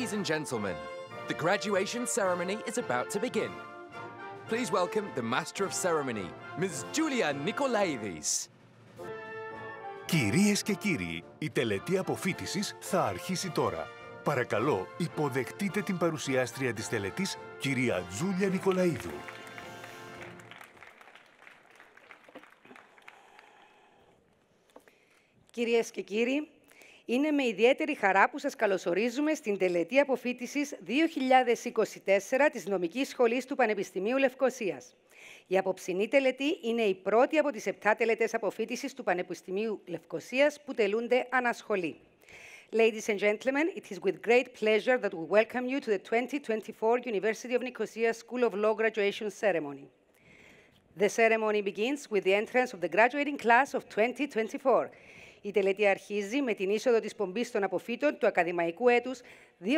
Ladies and gentlemen, the graduation ceremony is about to begin. Please welcome the Master of Ceremony, Ms. Julia Nikolaidis. Κυρίες και κύριοι, η τελετή αποφοίτησης θα αρχίσει τώρα. Παρακαλώ, υποδεχτείτε την παρουσιάστρια της τελετής, κυρία Τζούλια Νικολαίδου. Κυρίες και κύριοι, είναι με ιδιαίτερη χαρά που σας καλωσορίζουμε στην τελετή αποφοίτησης 2024 της Νομικής Σχολής του Πανεπιστημίου Λευκωσίας. Η απόψινή τελετή είναι η πρώτη από τις 7 τελετές αποφοίτησης του Πανεπιστημίου Λευκωσίας που τελούνται ανασχολή. Ladies and gentlemen, it is with great pleasure that we welcome you to the 2024 University of Nicosia School of Law graduation ceremony. The ceremony begins with the entrance of the graduating class of 2024. Η τελετή αρχίζει με την είσοδο της πομπής των αποφύτων του ακαδημαϊκού έτους 2023-2024.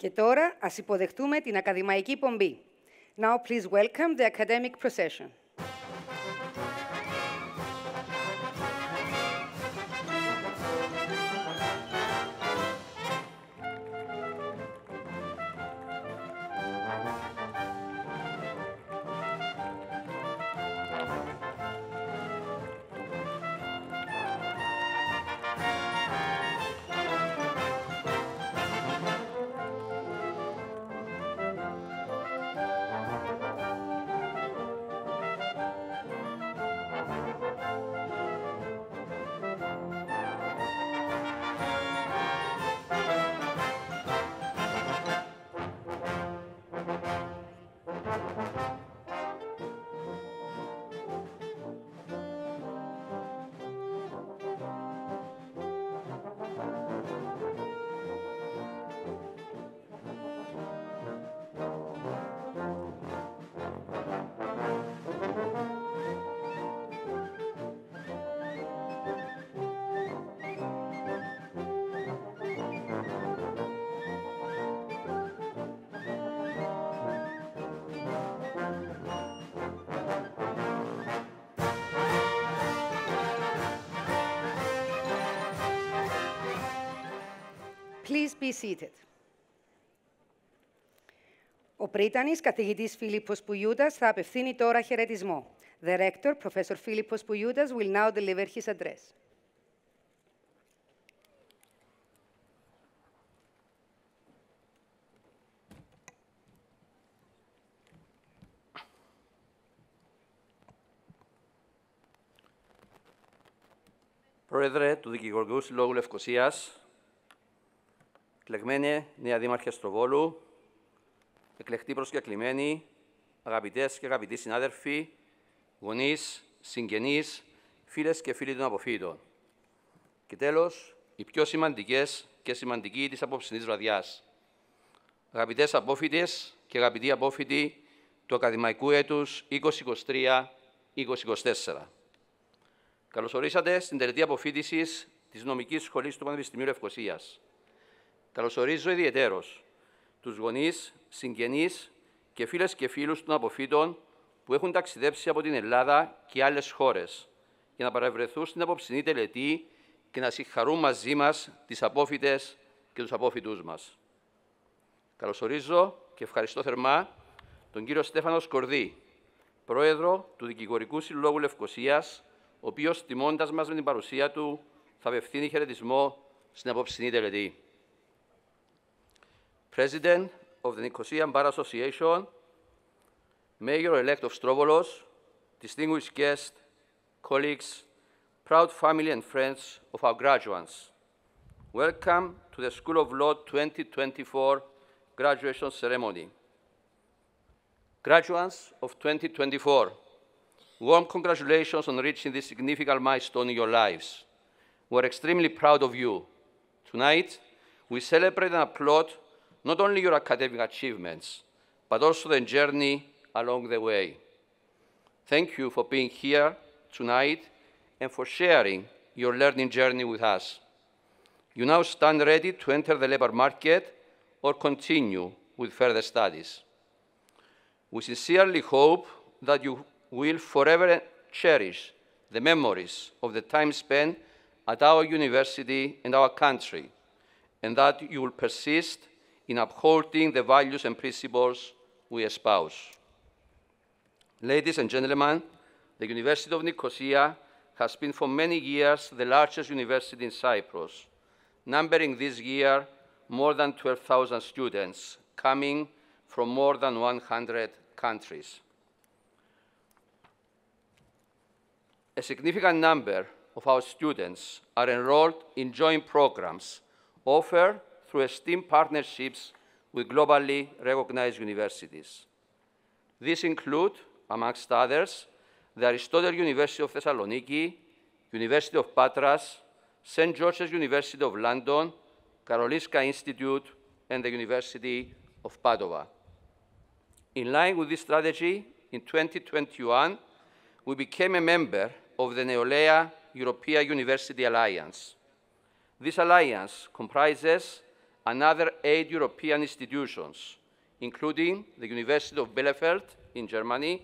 Και τώρα ας υποδεχτούμε την ακαδημαϊκή πομπή. Now please welcome the academic procession. Please be seated. Ο πρίτανης καθηγητής Φίλιππος Πουγιούτας θα απευθύνει τώρα χαιρετισμό. The rector, Professor Philippos Pouyioutas, will now deliver his address. Πρόεδρε του Δικηγορικού Συλλόγου Λευκωσίας, εκλεγμένη νέα Δήμαρχε Στροβόλου, εκλεκτοί προσκεκλημένοι, αγαπητές και αγαπητοί συνάδελφοι, γονείς, συγγενείς, φίλες και φίλοι των αποφύτων. Και τέλος, οι πιο σημαντικές και σημαντικοί της απόψινής βραδιάς. Αγαπητές απόφοιτες και αγαπητοί απόφοιτοι του ακαδημαϊκού έτους 2023-2024. Καλωσορίσατε στην τελετή αποφοίτησης της Νομικής Σχολής του Πανεπιστημίου Λευκωσίας. Καλωσορίζω ιδιαιτέρως τους γονείς, συγγενείς και φίλες και φίλους των αποφύτων που έχουν ταξιδέψει από την Ελλάδα και άλλες χώρες για να παρευρεθούν στην απόψινή τελετή και να συγχαρούν μαζί μας τις απόφοιτες και τους απόφοιτους μας. Καλωσορίζω και ευχαριστώ θερμά τον κύριο Στέφανο Σκορδή, πρόεδρο του Δικηγορικού Συλλόγου Λευκωσίας, ο οποίος, τιμώντας μας με την παρουσία του, θα απευθύνει χαιρετισμό στην απόψινή τελετή. President of the Nicosia Bar Association, Mayor-elect of Strovolos, distinguished guests, colleagues, proud family and friends of our graduates. Welcome to the School of Law 2024 graduation ceremony. Graduates of 2024, warm congratulations on reaching this significant milestone in your lives. We're extremely proud of you. Tonight, we celebrate and applaud not only your academic achievements, but also the journey along the way. Thank you for being here tonight and for sharing your learning journey with us. You now stand ready to enter the labor market or continue with further studies. We sincerely hope that you will forever cherish the memories of the time spent at our university and our country, and that you will persist in upholding the values and principles we espouse. Ladies and gentlemen, the University of Nicosia has been for many years the largest university in Cyprus, numbering this year more than 12,000 students coming from more than 100 countries. A significant number of our students are enrolled in joint programs offered through esteemed partnerships with globally recognized universities. These include, amongst others, the Aristotle University of Thessaloniki, University of Patras, St. George's University of London, Karolinska Institute, and the University of Padova. In line with this strategy, in 2021, we became a member of the Neolea European University Alliance. This alliance comprises another 8 European institutions, including the University of Bielefeld in Germany,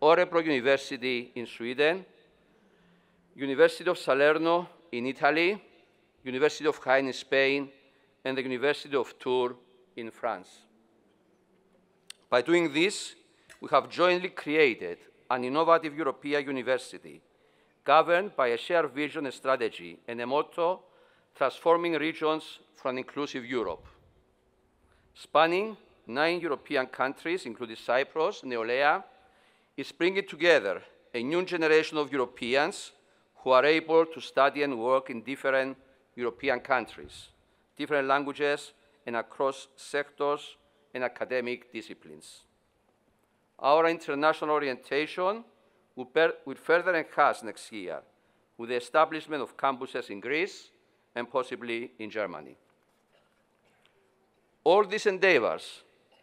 Örebro University in Sweden, University of Salerno in Italy, University of Jaén in Spain, and the University of Tours in France. By doing this, we have jointly created an innovative European university governed by a shared vision and strategy and a motto, transforming regions for an inclusive Europe. Spanning 9 European countries, including Cyprus, Neolea, is bringing together a new generation of Europeans who are able to study and work in different European countries, different languages, and across sectors and academic disciplines. Our international orientation will further enhance next year with the establishment of campuses in Greece and possibly in Germany. All these endeavors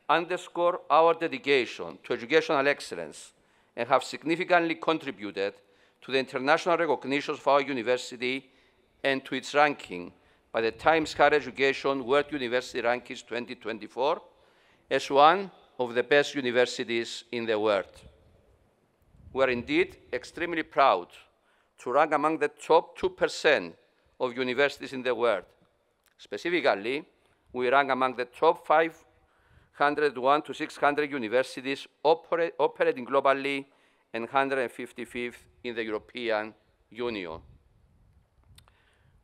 underscore our dedication to educational excellence and have significantly contributed to the international recognition of our university and to its ranking by the Times Higher Education World University Rankings 2024 as one of the best universities in the world. We are indeed extremely proud to rank among the top 2% of universities in the world. Specifically, we rank among the top 501 to 600 universities operating globally and 155th in the European Union.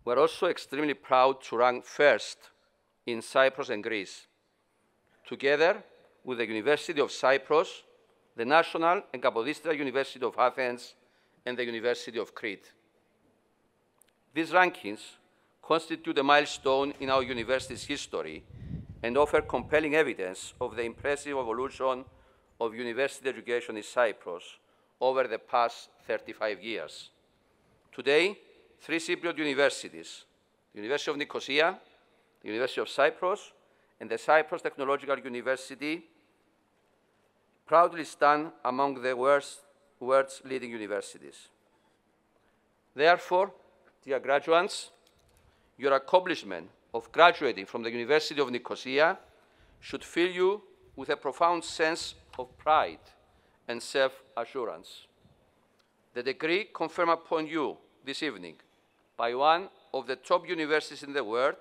We're also extremely proud to rank first in Cyprus and Greece, together with the University of Cyprus, the National and Kapodistria University of Athens, and the University of Crete. These rankings constitute a milestone in our university's history and offer compelling evidence of the impressive evolution of university education in Cyprus over the past 35 years. Today, 3 Cypriot universities, the University of Nicosia, the University of Cyprus, and the Cyprus Technological University, proudly stand among the world's leading universities. Therefore, dear graduates, your accomplishment of graduating from the University of Nicosia should fill you with a profound sense of pride and self-assurance. The degree conferred upon you this evening by one of the top universities in the world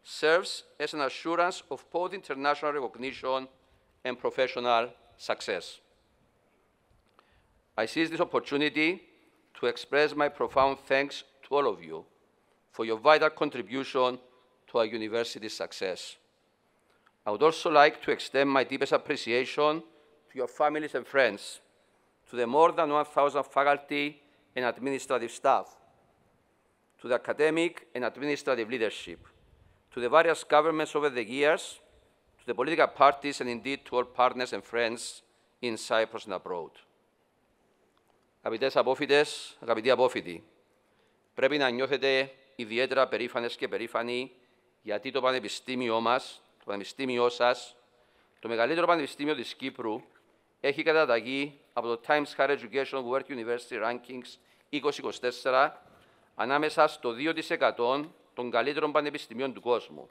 serves as an assurance of both international recognition and professional success. I seize this opportunity to express my profound thanks to all of you for your vital contribution to our university's success. I would also like to extend my deepest appreciation to your families and friends, to the more than 1,000 faculty and administrative staff, to the academic and administrative leadership, to the various governments over the years, to the political parties, and indeed to all partners and friends in Cyprus and abroad. Αγαπητές απόφοιτες, αγαπητοί απόφοιτοι, πρέπει να νιώθετε ιδιαίτερα περήφανες και περήφανοι γιατί το πανεπιστήμιό μας, το πανεπιστήμιό σας, το μεγαλύτερο πανεπιστήμιο της Κύπρου, έχει καταταγεί από το Times Higher Education World University Rankings 2024 ανάμεσα στο 2% των καλύτερων πανεπιστημίων του κόσμου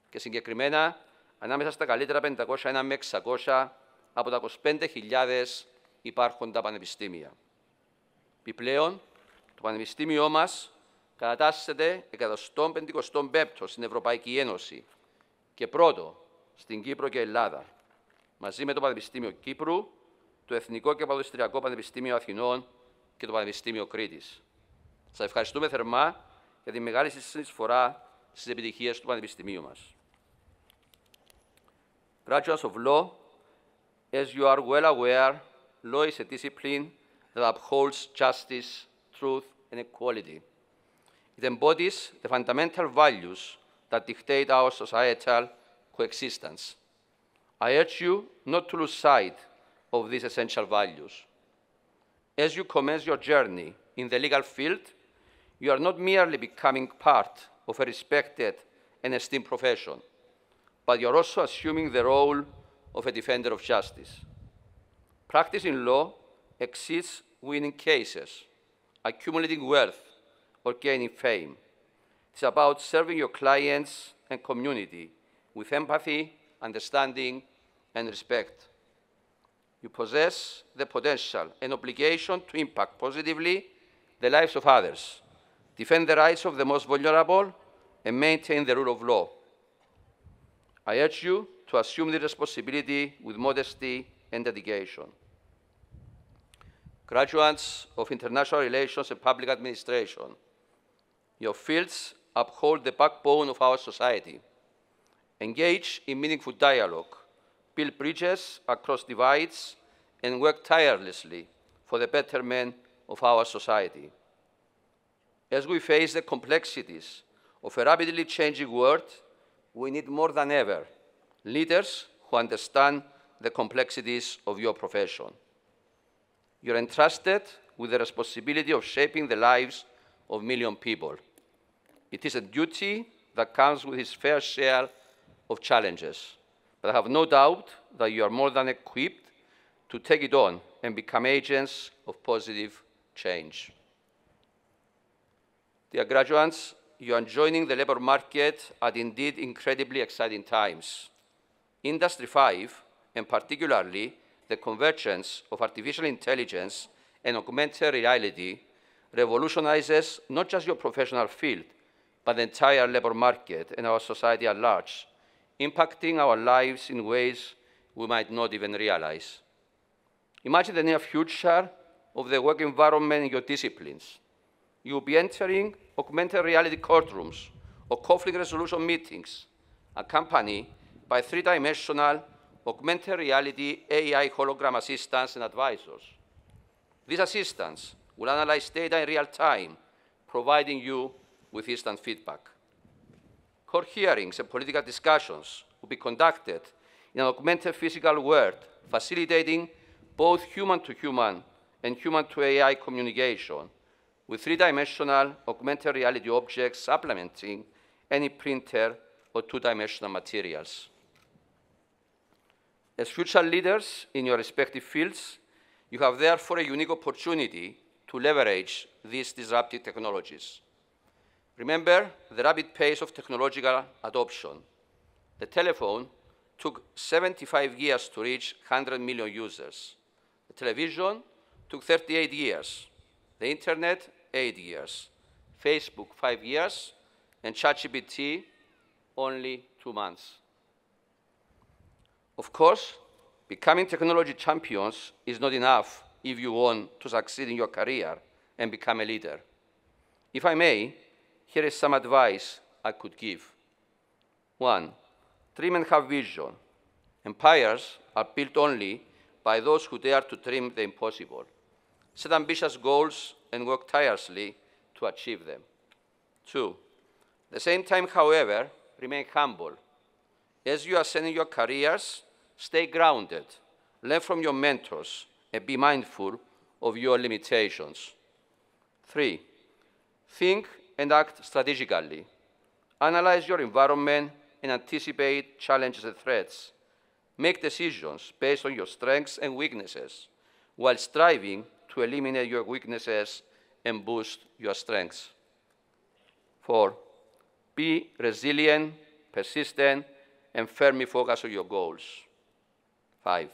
και συγκεκριμένα ανάμεσα στα καλύτερα 501 με 600 από τα 25.000 υπάρχοντα πανεπιστήμια. Επιπλέον, το πανεπιστήμιό μας κατατάσσεται 155ο στην Ευρωπαϊκή Ένωση και πρώτο στην Κύπρο και Ελλάδα, μαζί με το Πανεπιστήμιο Κύπρου, το Εθνικό και Παπαδιστριακό Πανεπιστήμιο Αθηνών και το Πανεπιστήμιο Κρήτης. Σας ευχαριστούμε θερμά για τη μεγάλη συνεισφορά στις επιτυχίες του Πανεπιστημίου μας. Graduates of law, as you are well aware, law is a discipline that upholds justice, truth, and equality. It embodies the fundamental values that dictate our societal coexistence. I urge you not to lose sight of these essential values. As you commence your journey in the legal field, you are not merely becoming part of a respected and esteemed profession, but you are also assuming the role of a defender of justice. Practicing law exceeds winning cases, accumulating wealth, or gaining fame. It's about serving your clients and community with empathy, understanding, and respect. You possess the potential and obligation to impact positively the lives of others, defend the rights of the most vulnerable, and maintain the rule of law. I urge you to assume the responsibility with modesty and dedication. Graduates of International Relations and Public Administration, your fields uphold the backbone of our society. Engage in meaningful dialogue, build bridges across divides, and work tirelessly for the betterment of our society. As we face the complexities of a rapidly changing world, we need more than ever leaders who understand the complexities of your profession. You're entrusted with the responsibility of shaping the lives of millions of people. It is a duty that comes with its fair share of challenges, but I have no doubt that you are more than equipped to take it on and become agents of positive change. Dear graduates, you are joining the labour market at indeed incredibly exciting times. Industry 5, and particularly the convergence of artificial intelligence and augmented reality, revolutionizes not just your professional field, but the entire labour market and our society at large, impacting our lives in ways we might not even realize. Imagine the near future of the work environment in your disciplines. You will be entering augmented reality courtrooms or conflict resolution meetings, accompanied by three-dimensional augmented reality AI hologram assistants and advisors. These assistants will analyze data in real time, providing you with instant feedback. Court hearings and political discussions will be conducted in an augmented physical world, facilitating both human-to-human and human-to-AI communication with three-dimensional augmented reality objects supplementing any printer or two-dimensional materials. As future leaders in your respective fields, you have therefore a unique opportunity to leverage these disruptive technologies. Remember the rapid pace of technological adoption. The telephone took 75 years to reach 100 million users. The television took 38 years. The internet, 8 years. Facebook, 5 years. And ChatGPT, only 2 months. Of course, becoming technology champions is not enough if you want to succeed in your career and become a leader. If I may, here is some advice I could give. 1, dream and have vision. Empires are built only by those who dare to dream the impossible. Set ambitious goals and work tirelessly to achieve them. 2, at the same time, however, remain humble. As you ascend in your careers, stay grounded, learn from your mentors, and be mindful of your limitations. 3, think and act strategically. Analyze your environment and anticipate challenges and threats. Make decisions based on your strengths and weaknesses, while striving to eliminate your weaknesses and boost your strengths. 4, be resilient, persistent, and firmly focused on your goals. 5,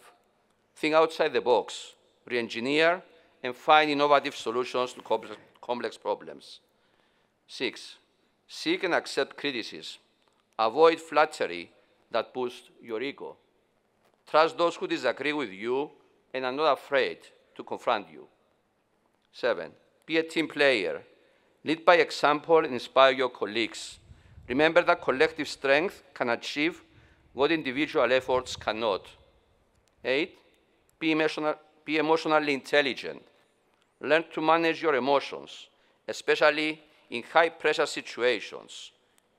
think outside the box, re-engineer, and find innovative solutions to complex problems. 6, seek and accept criticism. Avoid flattery that boosts your ego. Trust those who disagree with you and are not afraid to confront you. 7, be a team player. Lead by example and inspire your colleagues. Remember that collective strength can achieve what individual efforts cannot. 8, be emotionally intelligent. Learn to manage your emotions, especially in high-pressure situations,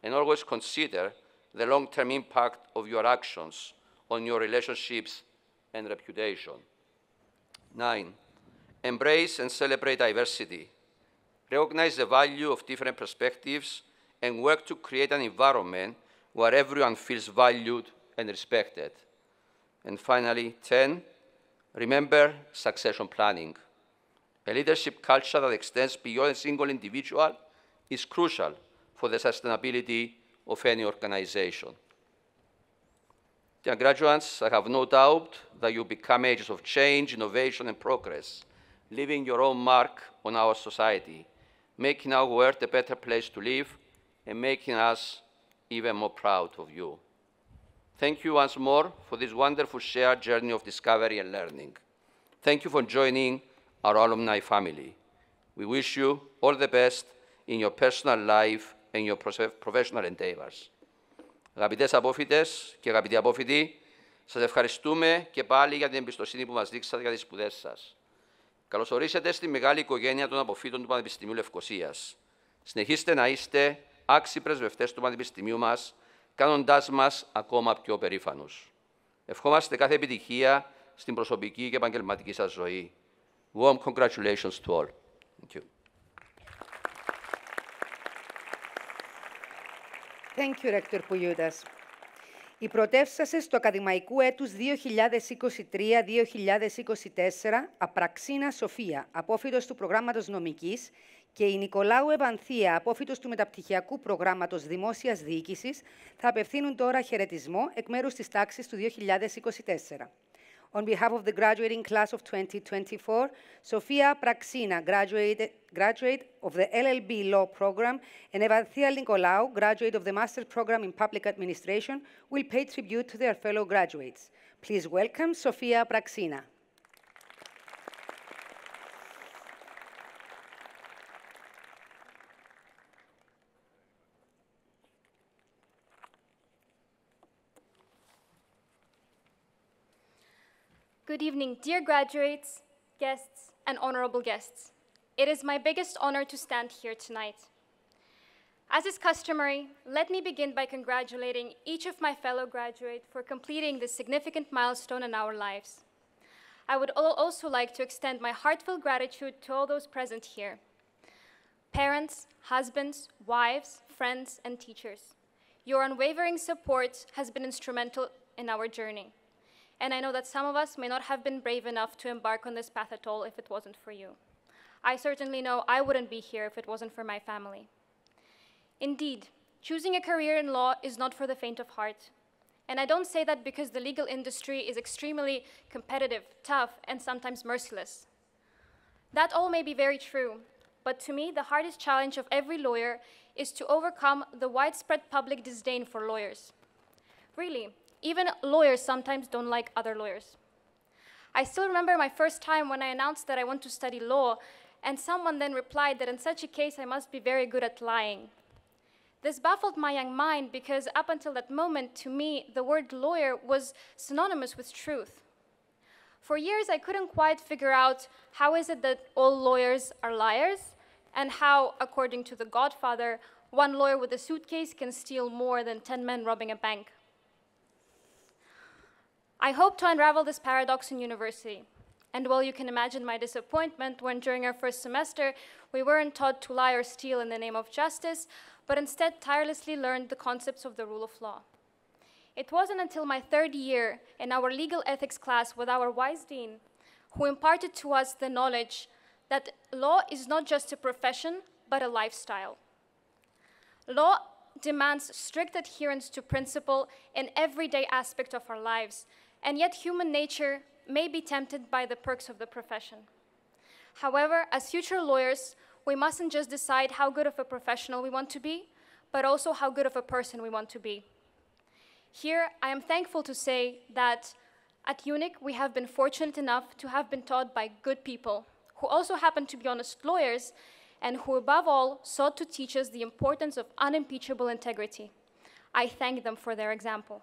and always consider the long-term impact of your actions on your relationships and reputation. 9, embrace and celebrate diversity. Recognize the value of different perspectives and work to create an environment where everyone feels valued and respected. And finally, 10, remember succession planning. A leadership culture that extends beyond a single individual is crucial for the sustainability of any organization. Dear graduates, I have no doubt that you become agents of change, innovation, and progress, leaving your own mark on our society, making our world a better place to live, and making us even more proud of you. Thank you once more for this wonderful shared journey of discovery and learning. Thank you for joining our alumni family. We wish you all the best in your personal life and your professional endeavors. Αγαπητές απόφοιτες και αγαπητοί απόφοιτοι, σας ευχαριστούμε και πάλι για την εμπιστοσύνη που μας δείξατε για τις σπουδές σας. Καλωσορίσετε στη μεγάλη οικογένεια των αποφοίτων του Πανεπιστημίου Λευκωσίας. Συνεχίστε να είστε άξιοι πρεσβευτές του Πανεπιστημίου μας, κάνοντάς μας ακόμα πιο περήφανους. Ευχόμαστε κάθε επιτυχία στην προσωπική και επαγγελματική σας ζωή. Warm congratulations to all. Thank you. Thank you, Rector Poulioutas. Οι πρωτεύουσες του ακαδημαϊκού έτους 2023-2024, Απραξίνα Σοφία, απόφοιτος του προγράμματος νομικής, και η Νικολάου Ευανθία, απόφοιτος του μεταπτυχιακού προγράμματος δημόσιας διοίκησης, θα απευθύνουν τώρα χαιρετισμό εκ μέρους της τάξης του 2024. On behalf of the graduating class of 2024, Sofia Praxina, graduate of the LLB Law Program, and Evanthia Nicolaou, graduate of the Master's Program in Public Administration, will pay tribute to their fellow graduates. Please welcome Sofia Praxina. Good evening, dear graduates, guests, and honorable guests. It is my biggest honor to stand here tonight. As is customary, let me begin by congratulating each of my fellow graduates for completing this significant milestone in our lives. I would also like to extend my heartfelt gratitude to all those present here. Parents, husbands, wives, friends, and teachers. Your unwavering support has been instrumental in our journey. And I know that some of us may not have been brave enough to embark on this path at all if it wasn't for you. I certainly know I wouldn't be here if it wasn't for my family. Indeed, choosing a career in law is not for the faint of heart. And I don't say that because the legal industry is extremely competitive, tough, and sometimes merciless. That all may be very true, but to me, the hardest challenge of every lawyer is to overcome the widespread public disdain for lawyers. Really, even lawyers sometimes don't like other lawyers. I still remember my first time when I announced that I want to study law, and someone then replied that in such a case I must be very good at lying. This baffled my young mind because up until that moment, to me, the word lawyer was synonymous with truth. For years, I couldn't quite figure out how is it that all lawyers are liars, and how, according to The Godfather, one lawyer with a suitcase can steal more than 10 men robbing a bank. I hope to unravel this paradox in university. And well, you can imagine my disappointment when during our first semester, we weren't taught to lie or steal in the name of justice, but instead tirelessly learned the concepts of the rule of law. It wasn't until my third year in our legal ethics class with our wise dean who imparted to us the knowledge that law is not just a profession, but a lifestyle. Law demands strict adherence to principle in everyday aspect of our lives, and yet human nature may be tempted by the perks of the profession. However, as future lawyers, we mustn't just decide how good of a professional we want to be, but also how good of a person we want to be. Here, I am thankful to say that at UNIC, we have been fortunate enough to have been taught by good people, who also happen to be honest lawyers, and who above all sought to teach us the importance of unimpeachable integrity. I thank them for their example.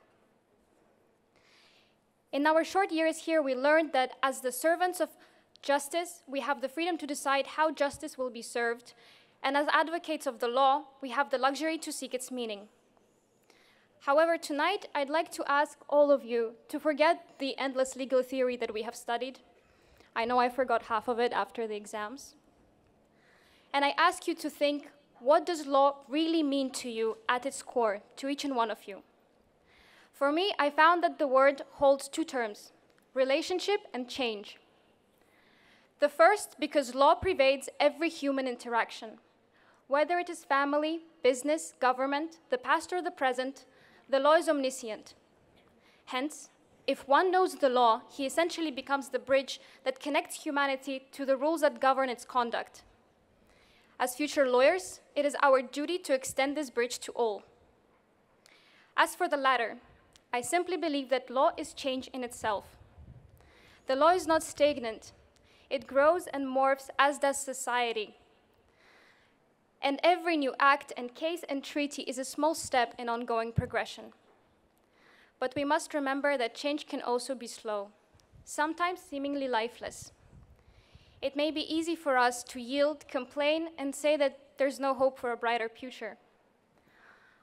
In our short years here, we learned that as the servants of justice, we have the freedom to decide how justice will be served, and as advocates of the law, we have the luxury to seek its meaning. However, tonight, I'd like to ask all of you to forget the endless legal theory that we have studied. I know I forgot half of it after the exams. And I ask you to think, what does law really mean to you at its core, to each and one of you? For me, I found that the word holds two terms, relationship and change. The first, because law pervades every human interaction. Whether it is family, business, government, the past or the present, the law is omniscient. Hence, if one knows the law, he essentially becomes the bridge that connects humanity to the rules that govern its conduct. As future lawyers, it is our duty to extend this bridge to all. As for the latter, I simply believe that law is change in itself. The law is not stagnant. It grows and morphs, as does society. And every new act and case and treaty is a small step in ongoing progression. But we must remember that change can also be slow, sometimes seemingly lifeless. It may be easy for us to yield, complain, and say that there's no hope for a brighter future.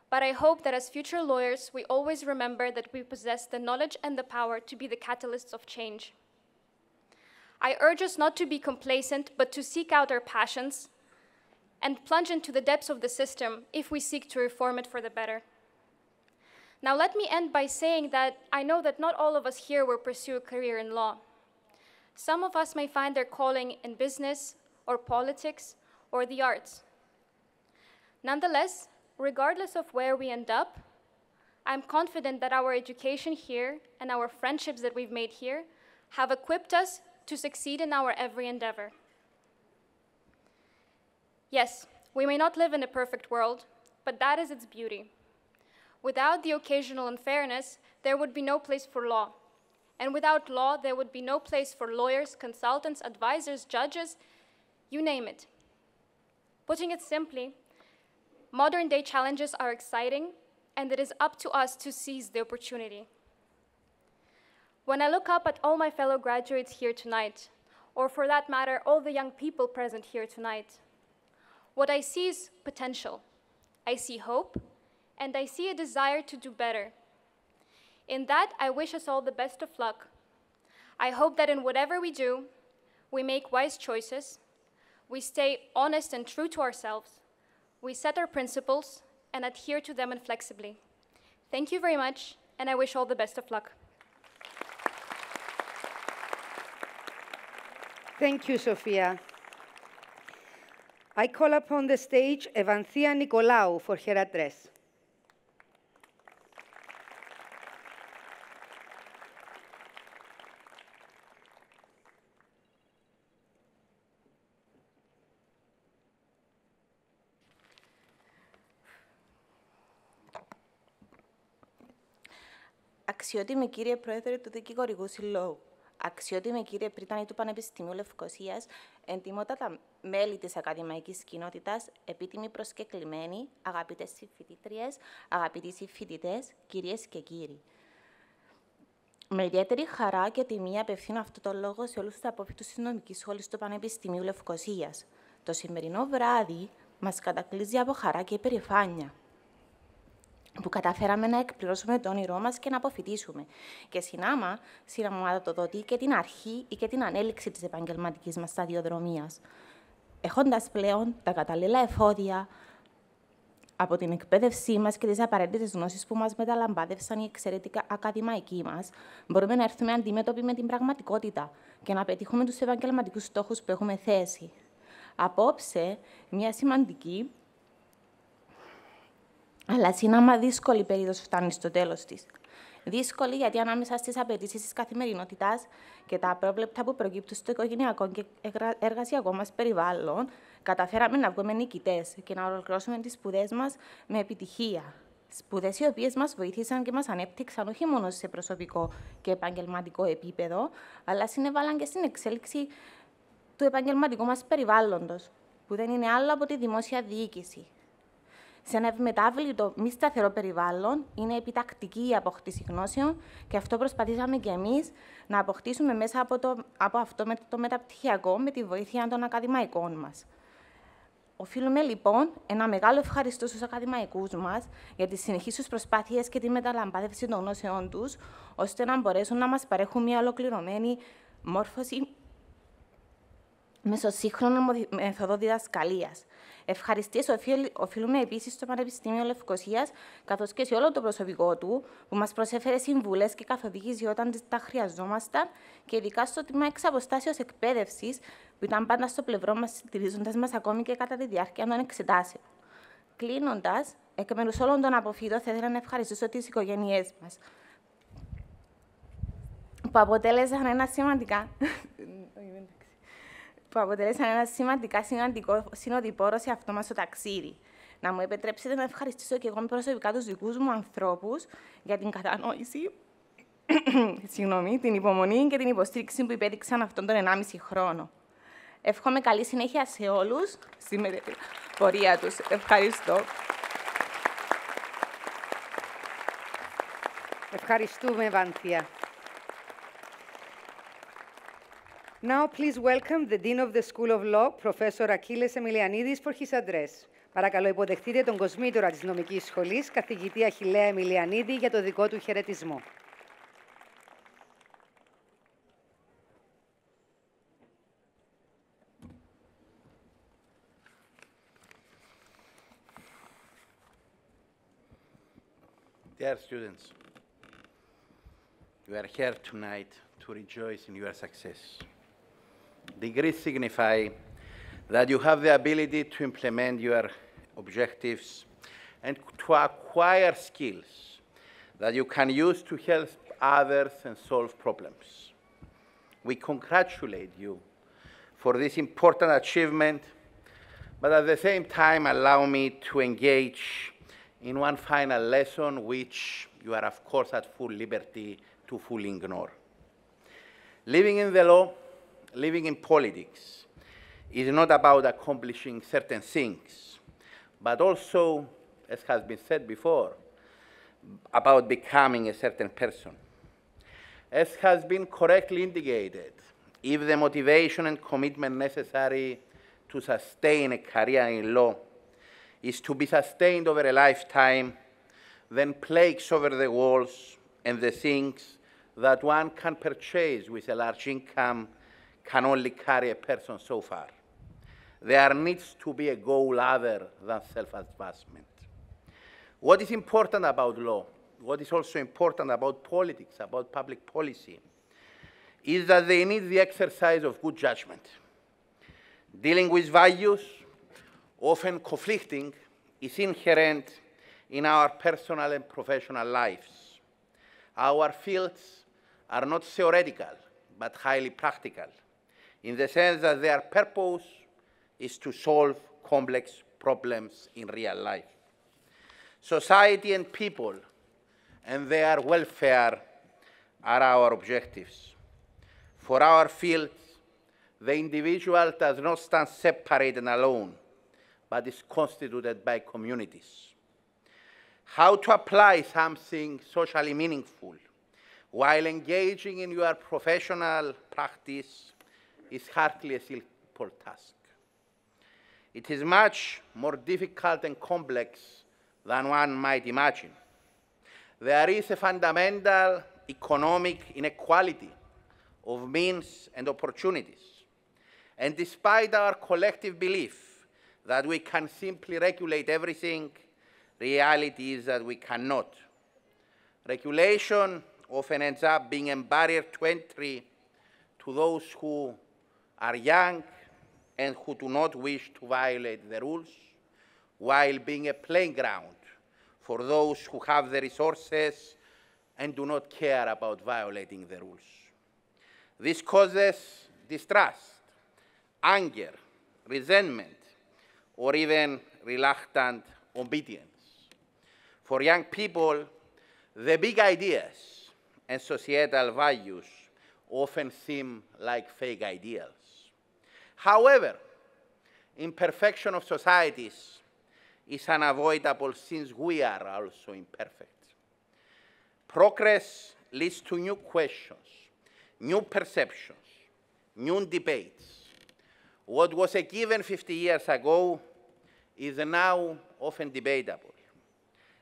But I hope that as future lawyers, we always remember that we possess the knowledge and the power to be the catalysts of change. I urge us not to be complacent, but to seek out our passions and plunge into the depths of the system if we seek to reform it for the better. Now, let me end by saying that I know that not all of us here will pursue a career in law. Some of us may find their calling in business or politics or the arts. Nonetheless, regardless of where we end up, I'm confident that our education here and our friendships that we've made here have equipped us to succeed in our every endeavor. Yes, we may not live in a perfect world, but that is its beauty. Without the occasional unfairness, there would be no place for law. And without law, there would be no place for lawyers, consultants, advisors, judges, you name it. Putting it simply, modern-day challenges are exciting, and it is up to us to seize the opportunity. When I look up at all my fellow graduates here tonight, or for that matter, all the young people present here tonight, what I see is potential. I see hope, and I see a desire to do better. In that, I wish us all the best of luck. I hope that in whatever we do, we make wise choices, we stay honest and true to ourselves, we set our principles and adhere to them inflexibly. Thank you very much, and I wish all the best of luck. Thank you, Sofia. I call upon the stage Evanthia Nicolaou for her address. Αξιότιμη κύριε Πρόεδρε του Δικηγορικού Συλλόγου, αξιότιμη κύριε Πριτάνη του Πανεπιστημίου Λευκωσίας, εντιμότατα μέλη της ακαδημαϊκής κοινότητας, επίτιμοι προσκεκλημένοι, αγαπητές συμφοιτήτριες, αγαπητοί συμφοιτητές, κυρίες και κύριοι. Με ιδιαίτερη χαρά και τιμή απευθύνω αυτό το λόγο σε όλους τους απόφοιτους της νομικής σχολής του Πανεπιστημίου Λευκωσίας. Το σημερινό βράδυ μας κατακλείζει από χαρά και υπερηφάνεια που καταφέραμε να εκπληρώσουμε το όνειρό μας και να αποφοιτήσουμε και συναματοδοτεί και την αρχή ή και την ανέλυξη της επαγγελματικής μας σταδιοδρομίας. Έχοντας πλέον τα κατάλληλα εφόδια από την εκπαίδευσή μας και τις απαραίτητες γνώσεις που μας μεταλαμπάδευσαν οι εξαιρετικά ακαδημαϊκοί μας, μπορούμε να έρθουμε αντιμέτωποι με την πραγματικότητα και να πετύχουμε τους επαγγελματικούς στόχους που έχουμε θέσει. Απόψε, μια σημαντική αλλά σύναμα δύσκολη περίοδος φτάνει στο τέλος της. Δύσκολη γιατί ανάμεσα στις απαιτήσεις της καθημερινότητας και τα απρόβλεπτα που προκύπτουν στο οικογενειακό και εργασιακό μας περιβάλλον, καταφέραμε να βγούμε νικητές και να ολοκληρώσουμε τις σπουδές μας με επιτυχία. Σπουδές οι οποίες μας βοήθησαν και μας ανέπτυξαν όχι μόνο σε προσωπικό και επαγγελματικό επίπεδο, αλλά συνέβαλαν και στην εξέλιξη του επαγγελματικού μας περιβάλλοντος, που δεν είναι άλλο από τη δημόσια διοίκηση. Σε ένα ευμετάβλητο, μη σταθερό περιβάλλον, είναι επιτακτική η απόκτηση γνώσεων και αυτό προσπαθήσαμε και εμείς να αποκτήσουμε μέσα από αυτό το μεταπτυχιακό με τη βοήθεια των ακαδημαϊκών μας. Οφείλουμε λοιπόν ένα μεγάλο ευχαριστώ στους ακαδημαϊκούς μας για τις συνεχείς τους προσπάθειες και τη μεταλαμπάδευση των γνώσεών τους, ώστε να μπορέσουν να μας παρέχουν μια ολοκληρωμένη μόρφωση μέσω σύγχρονων μεθοδών διδασκαλίας. Ευχαριστίες οφείλουμε επίσης στο Πανεπιστήμιο Λευκωσίας, καθώς και σε όλο το προσωπικό του, που μας προσέφερε συμβουλές και καθοδήγηση όταν τα χρειαζόμασταν, και ειδικά στο τμήμα εξ αποστάσεως εκπαίδευσης, που ήταν πάντα στο πλευρό μας, στηρίζοντας μας ακόμη και κατά τη διάρκεια των εξετάσεων. Κλείνοντας, εκ μέρους όλων των αποφύτων, θα ήθελα να ευχαριστήσω τις οικογένειές μας, που αποτέλεσαν ένα σημαντικό συνοδοιπόρο σε αυτό μας το ταξίδι. Να μου επιτρέψετε να ευχαριστήσω και εγώ προσωπικά τους δικούς μου ανθρώπους για την κατανόηση, την υπομονή και την υποστήριξη που υπέδειξαν αυτόν τον 1,5 χρόνο. Εύχομαι καλή συνέχεια σε όλους στη πορεία τους. Ευχαριστώ. Ευχαριστούμε, Ευανθία. Now, please welcome the Dean of the School of Law, Professor Achilles Emilianidis, for his address. Παρακαλώ, υποδεχτείτε τον κοσμήτορα της νομικής σχολής, καθηγητή Αχιλλέα Εμιλιανίδη, για το δικό του χαιρετισμό. Dear students, you are here tonight to rejoice in your success. Degrees signify that you have the ability to implement your objectives and to acquire skills that you can use to help others and solve problems. We congratulate you for this important achievement, but at the same time allow me to engage in one final lesson which you are of course at full liberty to fully ignore. Living in the law, living in politics, is not about accomplishing certain things, but also, as has been said before, about becoming a certain person. As has been correctly indicated, if the motivation and commitment necessary to sustain a career in law is to be sustained over a lifetime, then plagues over the walls and the things that one can purchase with a large income can only carry a person so far. There needs to be a goal other than self-advancement. What is important about law, what is also important about politics, about public policy, is that they need the exercise of good judgment. Dealing with values, often conflicting, is inherent in our personal and professional lives. Our fields are not theoretical, but highly practical, in the sense that their purpose is to solve complex problems in real life. Society and people and their welfare are our objectives. For our fields, the individual does not stand separate and alone, but is constituted by communities. How to apply something socially meaningful while engaging in your professional practice is hardly a simple task. It is much more difficult and complex than one might imagine. There is a fundamental economic inequality of means and opportunities. And despite our collective belief that we can simply regulate everything, reality is that we cannot. Regulation often ends up being a barrier to entry to those who are young and who do not wish to violate the rules, while being a playing ground for those who have the resources and do not care about violating the rules. This causes distrust, anger, resentment, or even reluctant obedience. For young people, the big ideas and societal values often seem like fake ideals. However, imperfection of societies is unavoidable since we are also imperfect. Progress leads to new questions, new perceptions, new debates. What was a given 50 years ago is now often debatable.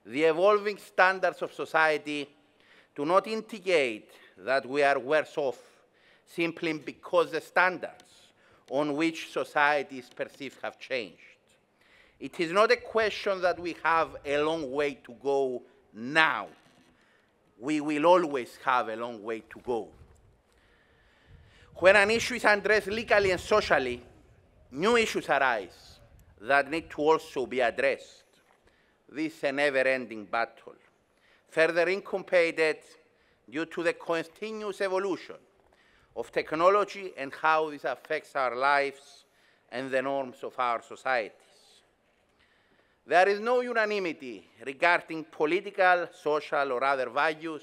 The evolving standards of society do not indicate that we are worse off simply because the standards on which society is perceived have changed. It is not a question that we have a long way to go now. We will always have a long way to go. When an issue is addressed legally and socially, new issues arise that need to also be addressed. This is a never-ending battle, further incompeted due to the continuous evolution of technology and how this affects our lives and the norms of our societies. There is no unanimity regarding political, social, or other values,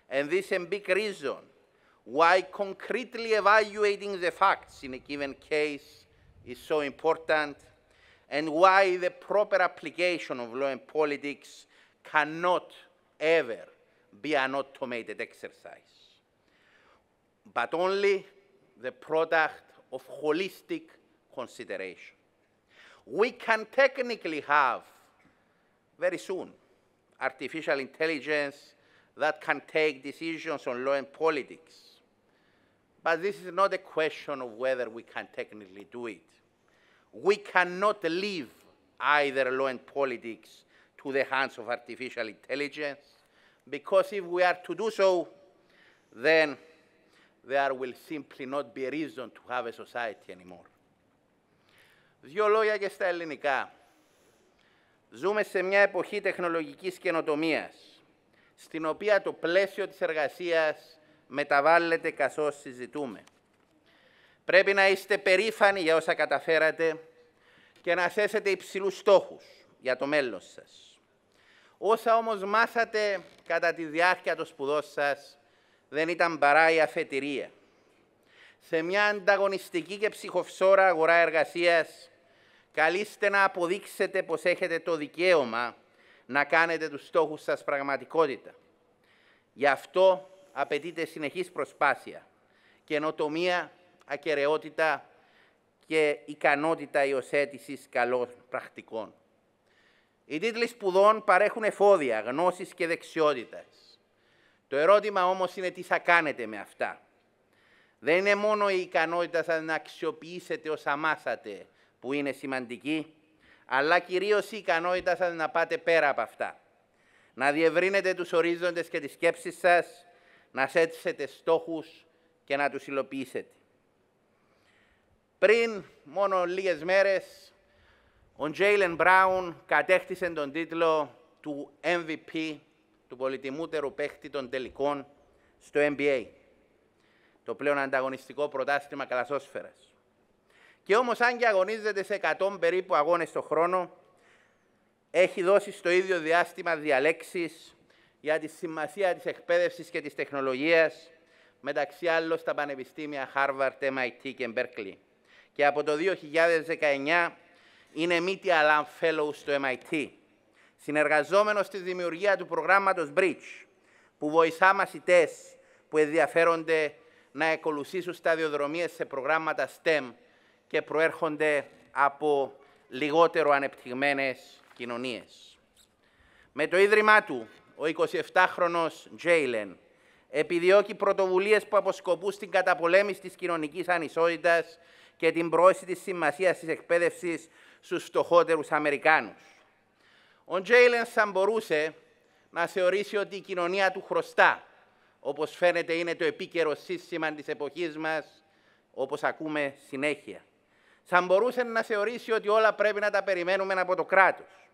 and this is a big reason why concretely evaluating the facts in a given case is so important, and why the proper application of law and politics cannot ever be an automated exercise, but only the product of holistic consideration. We can technically have, very soon, artificial intelligence that can take decisions on law and politics. But this is not a question of whether we can technically do it. We cannot leave either law and politics to the hands of artificial intelligence, because if we are to do so, then there will simply not be a reason to have a society anymore. Δύο λόγια και στα ελληνικά. Ζούμε σε μια εποχή τεχνολογικής καινοτομίας, στην οποία το πλαίσιο της εργασίας μεταβάλλεται καθώς συζητούμε. Πρέπει να είστε περήφανοι για όσα καταφέρατε και να θέσετε υψηλούς στόχους για το μέλλον σας. Όσα όμως μάθατε κατά τη διάρκεια των σπουδών σας δεν ήταν παρά η αφετηρία. Σε μια ανταγωνιστική και ψυχοφθόρα αγορά εργασίας, καλείστε να αποδείξετε πως έχετε το δικαίωμα να κάνετε τους στόχους σας πραγματικότητα. Γι' αυτό απαιτείται συνεχής προσπάθεια, καινοτομία, ακεραιότητα και ικανότητα υιοθέτησης καλών πρακτικών. Οι τίτλοι σπουδών παρέχουν εφόδια, γνώσεις και δεξιότητες. Το ερώτημα όμως είναι τι θα κάνετε με αυτά. Δεν είναι μόνο η ικανότητα σας να αξιοποιήσετε όσα μάθατε που είναι σημαντική, αλλά κυρίως η ικανότητα σας να πάτε πέρα από αυτά. Να διευρύνετε τους ορίζοντες και τις σκέψεις σας, να θέσετε στόχους και να τους υλοποιήσετε. Πριν μόνο λίγες μέρες, ο Τζέιλεν Μπράουν κατέκτησε τον τίτλο του MVP, του πολυτιμότερου παίχτη των τελικών, στο NBA, το πλέον ανταγωνιστικό πρωτάθλημα καλαθόσφαιρας. Και όμως, αν και αγωνίζεται σε 100 περίπου αγώνες το χρόνο, έχει δώσει στο ίδιο διάστημα διαλέξεις για τη σημασία της εκπαίδευσης και της τεχνολογίας, μεταξύ άλλων στα πανεπιστήμια Harvard, MIT και Berkeley. Και από το 2019 είναι Media Fellow στο MIT, συνεργαζόμενος στη δημιουργία του προγράμματος Bridge, που βοηθά μαθητές που ενδιαφέρονται να ακολουθήσουν σταδιοδρομίες σε προγράμματα STEM και προέρχονται από λιγότερο ανεπτυγμένες κοινωνίες. Με το ίδρυμά του, ο 27χρονος Τζέιλεν επιδιώκει πρωτοβουλίες που αποσκοπούν στην καταπολέμηση της κοινωνικής ανισότητας και την προώθηση της σημασίας της εκπαίδευσης στους φτωχότερους Αμερικάνους. Ο Τζέιλεν θα μπορούσε να θεωρήσει ότι η κοινωνία του χρωστά, όπως φαίνεται είναι το επίκαιρο σύστημα της εποχής μας, όπως ακούμε συνέχεια. Θα μπορούσε να θεωρήσει ότι όλα πρέπει να τα περιμένουμε από το κράτος.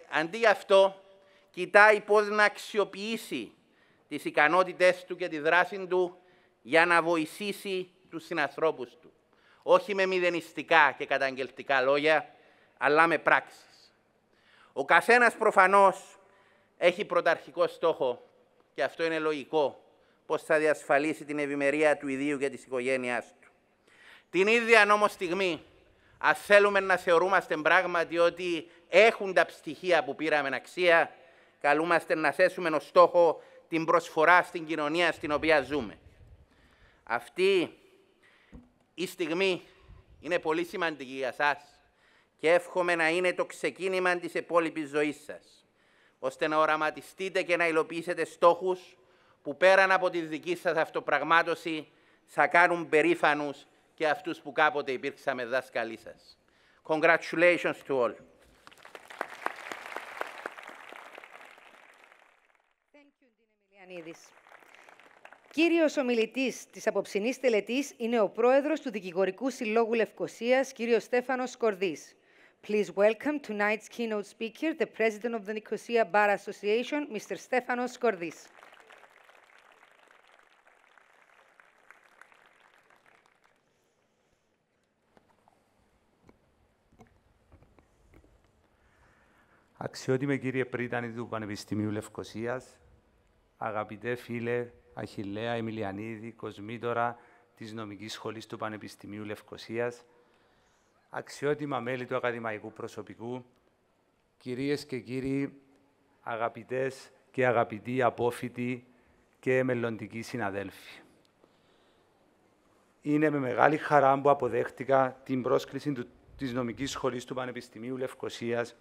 Αντί γι' αυτό, κοιτάει πώς να αξιοποιήσει τις ικανότητες του και τη δράση του για να βοηθήσει τους συνανθρώπους του. Όχι με μηδενιστικά και καταγγελτικά λόγια, αλλά με πράξεις. Ο καθένας προφανώς έχει πρωταρχικό στόχο, και αυτό είναι λογικό, πώς θα διασφαλίσει την ευημερία του ιδίου και της οικογένειάς του. Την ίδια όμως στιγμή, ας θέλουμε να θεωρούμαστε πράγματι ότι έχουν τα στοιχεία που πήραμε αξία, καλούμαστε να θέσουμε ως στόχο την προσφορά στην κοινωνία στην οποία ζούμε. Αυτή η στιγμή είναι πολύ σημαντική για σας και εύχομαι να είναι το ξεκίνημα της υπόλοιπης ζωής σας, ώστε να οραματιστείτε και να υλοποιήσετε στόχους που πέραν από τη δική σας αυτοπραγμάτωση θα κάνουν περήφανους και αυτούς που κάποτε υπήρξαμε δάσκαλοι σας. Congratulations to all. Κύριος ομιλητής της απόψινής τελετής είναι ο πρόεδρος του Δικηγορικού Συλλόγου Λευκωσίας, κύριος Στέφανος Σκορδής. Please welcome tonight's keynote speaker, the president of the Nicosia Bar Association, Mr. Stefanos Skordis. Αξιότιμε κύριε Πρίτανη του Πανεπιστημίου Λευκωσίας, αγαπητέ φίλε Αχιλλέα Εμιλιανίδη, κοσμήτορα της Νομικής Σχολής του Πανεπιστημίου Λευκωσίας, αξιότιμα μέλη του ακαδημαϊκού προσωπικού, κυρίες και κύριοι, αγαπητές και αγαπητοί απόφοιτοι και μελλοντικοί συναδέλφοι. Είναι με μεγάλη χαρά που αποδέχτηκα την πρόσκληση της Νομικής Σχολής του Πανεπιστημίου Λευκωσίας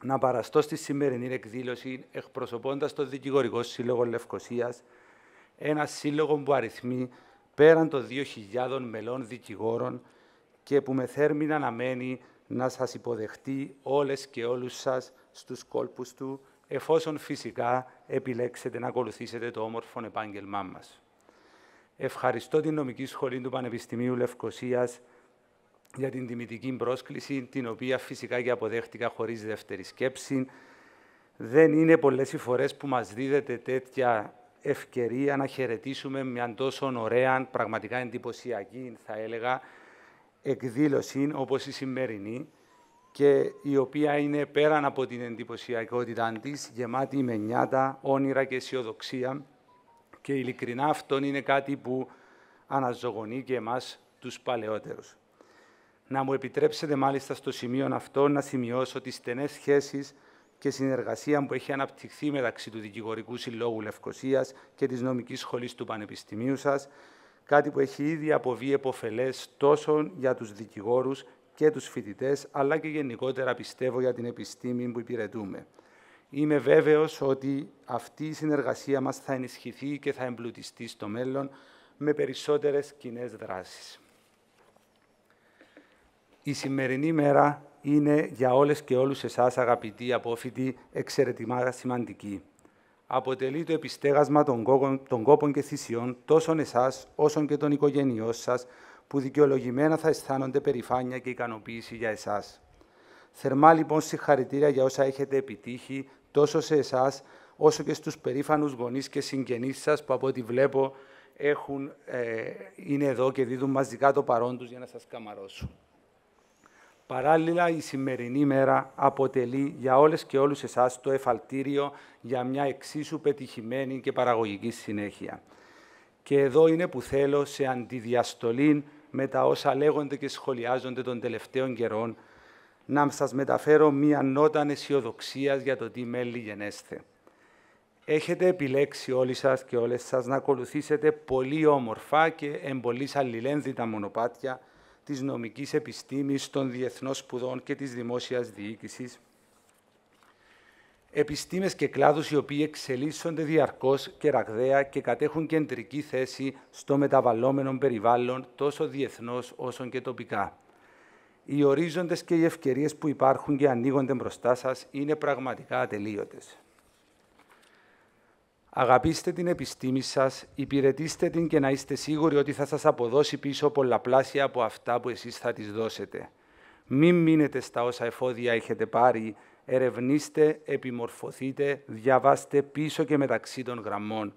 να παραστώ στη σημερινή εκδήλωση εκπροσωπώντας το Δικηγορικό Σύλλογο Λευκωσίας, ένα σύλλογο που αριθμεί πέραν των 2.000 μελών δικηγόρων και που με θέρμη αναμένει να σας υποδεχτεί όλες και όλους σας στους κόλπους του, εφόσον φυσικά επιλέξετε να ακολουθήσετε το όμορφο επάγγελμά μας. Ευχαριστώ την Νομική Σχολή του Πανεπιστημίου Λευκωσίας για την τιμητική πρόσκληση, την οποία φυσικά και αποδέχτηκα χωρίς δεύτερη σκέψη. Δεν είναι πολλές οι φορές που μας δίδεται τέτοια ευκαιρία να χαιρετήσουμε μια τόσο ωραία, πραγματικά εντυπωσιακή, θα έλεγα, εκδήλωση όπως η σημερινή, και η οποία είναι πέραν από την εντυπωσιακότητά της, γεμάτη με νιάτα, όνειρα και αισιοδοξία, και ειλικρινά αυτό είναι κάτι που αναζωογονεί και εμάς τους παλαιότερους. Να μου επιτρέψετε μάλιστα στο σημείο αυτό να σημειώσω τις στενές σχέσεις και συνεργασία που έχει αναπτυχθεί μεταξύ του Δικηγορικού Συλλόγου Λευκωσίας και της Νομικής Σχολής του Πανεπιστημίου σας, κάτι που έχει ήδη αποβεί επωφελές τόσο για τους δικηγόρους και τους φοιτητές, αλλά και γενικότερα πιστεύω για την επιστήμη που υπηρετούμε. Είμαι βέβαιος ότι αυτή η συνεργασία μας θα ενισχυθεί και θα εμπλουτιστεί στο μέλλον με περισσότερες κοινές δράσεις. Η σημερινή μέρα είναι για όλες και όλους εσάς, αγαπητοί απόφοιτοι, εξαιρετικά σημαντική. Αποτελεί το επιστέγασμα των κόπων και θυσιών τόσο εσάς όσο και των οικογενειών σας, που δικαιολογημένα θα αισθάνονται περηφάνεια και ικανοποίηση για εσάς. Θερμά λοιπόν συγχαρητήρια για όσα έχετε επιτύχει τόσο σε εσάς όσο και στους περήφανους γονείς και συγγενείς σας που από ό,τι βλέπω είναι εδώ και δίδουν μαζικά το παρόν τους για να σας καμαρώσουν. Παράλληλα, η σημερινή μέρα αποτελεί για όλες και όλους εσάς το εφαλτήριο για μια εξίσου πετυχημένη και παραγωγική συνέχεια. Και εδώ είναι που θέλω, σε αντιδιαστολή με τα όσα λέγονται και σχολιάζονται των τελευταίων καιρών, να σας μεταφέρω μία νότα αισιοδοξίας για το τι μέλη γενέστε. Έχετε επιλέξει όλοι σας και όλες σας να ακολουθήσετε πολύ όμορφα και εμπολής αλληλένδυτα μονοπάτια της νομικής επιστήμης, των διεθνών σπουδών και της δημόσιας διοίκησης. Επιστήμες και κλάδους οι οποίοι εξελίσσονται διαρκώς και ραγδαία και κατέχουν κεντρική θέση στο μεταβαλλόμενο περιβάλλον τόσο διεθνώς όσο και τοπικά. Οι ορίζοντες και οι ευκαιρίες που υπάρχουν και ανοίγονται μπροστά σας είναι πραγματικά ατελείωτες. Αγαπήστε την επιστήμη σας, υπηρετήστε την και να είστε σίγουροι ότι θα σας αποδώσει πίσω πολλαπλάσια από αυτά που εσείς θα της δώσετε. Μην μείνετε στα όσα εφόδια έχετε πάρει, ερευνήστε, επιμορφωθείτε, διαβάστε πίσω και μεταξύ των γραμμών.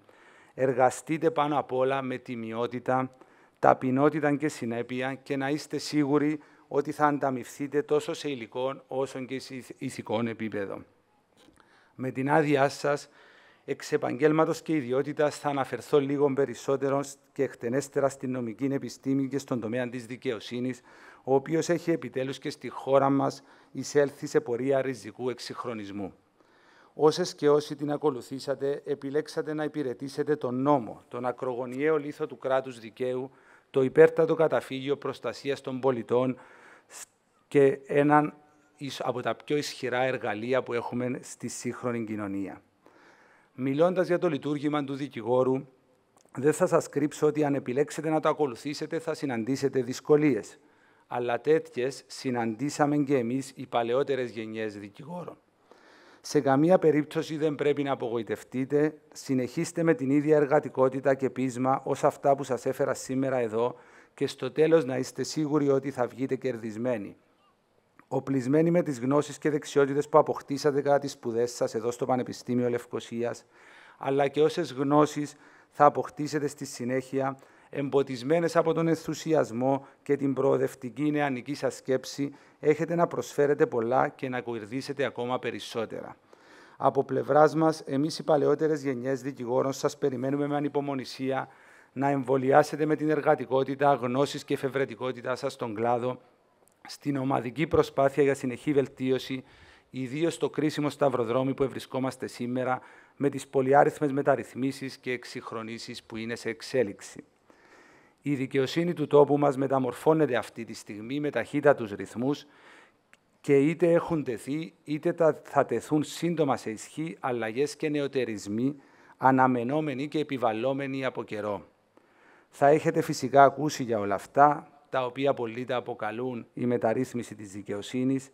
Εργαστείτε πάνω απ' όλα με τιμιότητα, ταπεινότητα και συνέπεια και να είστε σίγουροι ότι θα ανταμυφθείτε τόσο σε υλικό όσο και σε ηθικό επίπεδο. Με την άδειά σας, εξ επαγγέλματος και ιδιότητας, θα αναφερθώ λίγο περισσότερο και εκτενέστερα στην νομική επιστήμη και στον τομέα της δικαιοσύνης, ο οποίος έχει επιτέλους και στη χώρα μας εισέλθει σε πορεία ριζικού εξυγχρονισμού. Όσες και όσοι την ακολουθήσατε, επιλέξατε να υπηρετήσετε τον νόμο, τον ακρογωνιαίο λίθο του κράτους δικαίου, το υπέρτατο καταφύγιο προστασίας των πολιτών και έναν από τα πιο ισχυρά εργαλεία που έχουμε στη σύγχρονη κοινωνία. Μιλώντας για το λειτουργήμα του δικηγόρου, δεν θα σας κρύψω ότι αν επιλέξετε να το ακολουθήσετε θα συναντήσετε δυσκολίες. Αλλά τέτοιες συναντήσαμε και εμείς οι παλαιότερες γενιές δικηγόρων. Σε καμία περίπτωση δεν πρέπει να απογοητευτείτε. Συνεχίστε με την ίδια εργατικότητα και πείσμα ως αυτά που σας έφερα σήμερα εδώ και στο τέλος να είστε σίγουροι ότι θα βγείτε κερδισμένοι. Οπλισμένοι με τις γνώσεις και δεξιότητες που αποκτήσατε κατά τις σπουδές σας εδώ στο Πανεπιστήμιο Λευκωσίας, αλλά και όσες γνώσεις θα αποκτήσετε στη συνέχεια, εμποτισμένες από τον ενθουσιασμό και την προοδευτική νεανική σας σκέψη, έχετε να προσφέρετε πολλά και να κερδίσετε ακόμα περισσότερα. Από πλευράς μας, εμείς οι παλαιότερες γενιές δικηγόρων σας περιμένουμε με ανυπομονησία να εμβολιάσετε με την εργατικότητα, γνώσεις και εφευρετικότητά σας στον κλάδο, στην ομαδική προσπάθεια για συνεχή βελτίωση, ιδίως στο κρίσιμο σταυροδρόμι που ευρισκόμαστε σήμερα, με τις πολυάριθμες μεταρρυθμίσεις και εξυγχρονίσεις που είναι σε εξέλιξη. Η δικαιοσύνη του τόπου μας μεταμορφώνεται αυτή τη στιγμή με ταχύτατους ρυθμούς και είτε έχουν τεθεί, είτε θα τεθούν σύντομα σε ισχύ αλλαγές και νεωτερισμοί, αναμενόμενοι και επιβαλλόμενοι από καιρό. Θα έχετε φυσικά ακούσει για όλα αυτά, τα οποία πολλοί τα αποκαλούν η μεταρρύθμιση της δικαιοσύνης.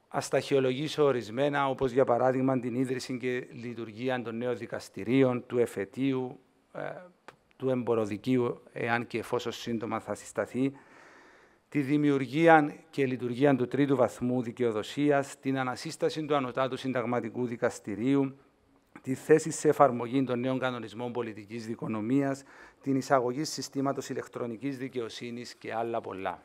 Ας τα αρχαιολογήσω ορισμένα, όπως για παράδειγμα την ίδρυση και λειτουργία των νέων δικαστηρίων, του εφετείου, του εμποροδικείου, εάν και εφόσον σύντομα θα συσταθεί, τη δημιουργία και λειτουργία του τρίτου βαθμού δικαιοδοσίας, την ανασύσταση του Ανωτάτου Συνταγματικού Δικαστηρίου, τη θέση σε εφαρμογή των νέων κανονισμών πολιτικής δικονομίας, την εισαγωγή συστήματος ηλεκτρονικής δικαιοσύνης και άλλα πολλά.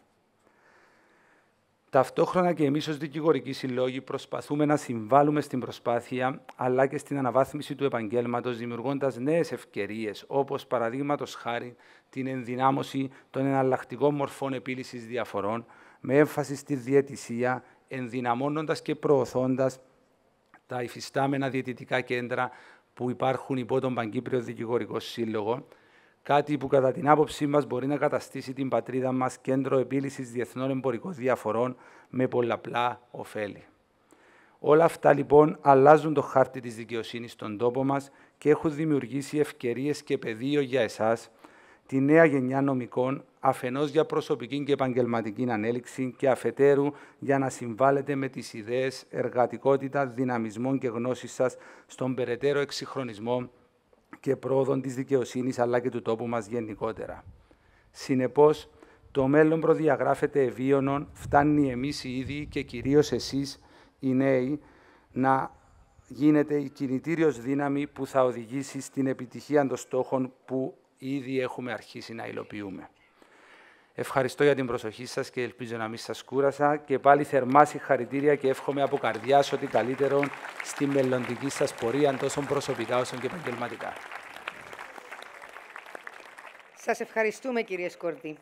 Ταυτόχρονα και εμείς ως δικηγορικοί συλλόγοι προσπαθούμε να συμβάλλουμε στην προσπάθεια, αλλά και στην αναβάθμιση του επαγγέλματος, δημιουργώντας νέες ευκαιρίες, όπως παραδείγματος χάρη την ενδυνάμωση των εναλλακτικών μορφών επίλυσης διαφορών, με έμφαση στη διαιτησία, ενδυναμώνοντας και προωθώντας τα υφιστάμενα διαιτητικά κέντρα που υπάρχουν υπό τον Παγκύπριο Δικηγορικό Σύλλογο, κάτι που κατά την άποψή μας μπορεί να καταστήσει την πατρίδα μας κέντρο επίλυσης διεθνών εμπορικών διαφορών με πολλαπλά ωφέλη. Όλα αυτά λοιπόν αλλάζουν το χάρτη της δικαιοσύνης στον τόπο μας και έχουν δημιουργήσει ευκαιρίες και πεδίο για εσάς, τη νέα γενιά νομικών, αφενός για προσωπική και επαγγελματική ανέλυξη και αφετέρου για να συμβάλλετε με τις ιδέες, εργατικότητα, δυναμισμό και γνώση σας στον περαιτέρω εξυγχρονισμό και πρόοδο της δικαιοσύνης αλλά και του τόπου μας γενικότερα. Συνεπώς, το μέλλον προδιαγράφεται ευίωνον, φτάνει εμείς οι ίδιοι και κυρίως εσείς οι νέοι να γίνετε η κινητήριος δύναμη που θα οδηγήσει στην επιτυχία των στόχων που ήδη έχουμε αρχίσει να υλοποιούμε. Ευχαριστώ για την προσοχή σας και ελπίζω να μην σας κούρασα και πάλι θερμά συγχαρητήρια και εύχομαι από καρδιάς ό,τι καλύτερο στη μελλοντική σας πορεία τόσο προσωπικά όσο και επαγγελματικά. Σας ευχαριστούμε, κύριε Σκορδί.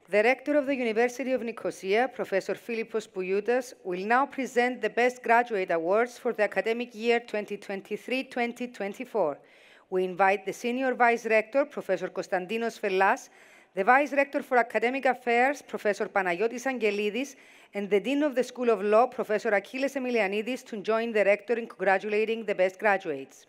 The rector of the University of Nicosia, Professor Philippos Poulioutas, will now present the Best Graduate Awards for the academic year 2023-2024. We invite the Senior Vice Rector, Professor Konstantinos Fellas, the Vice Rector for Academic Affairs, Professor Panagiotis Angelidis, and the Dean of the School of Law, Professor Achilles Emilianidis, to join the Rector in congratulating the best graduates.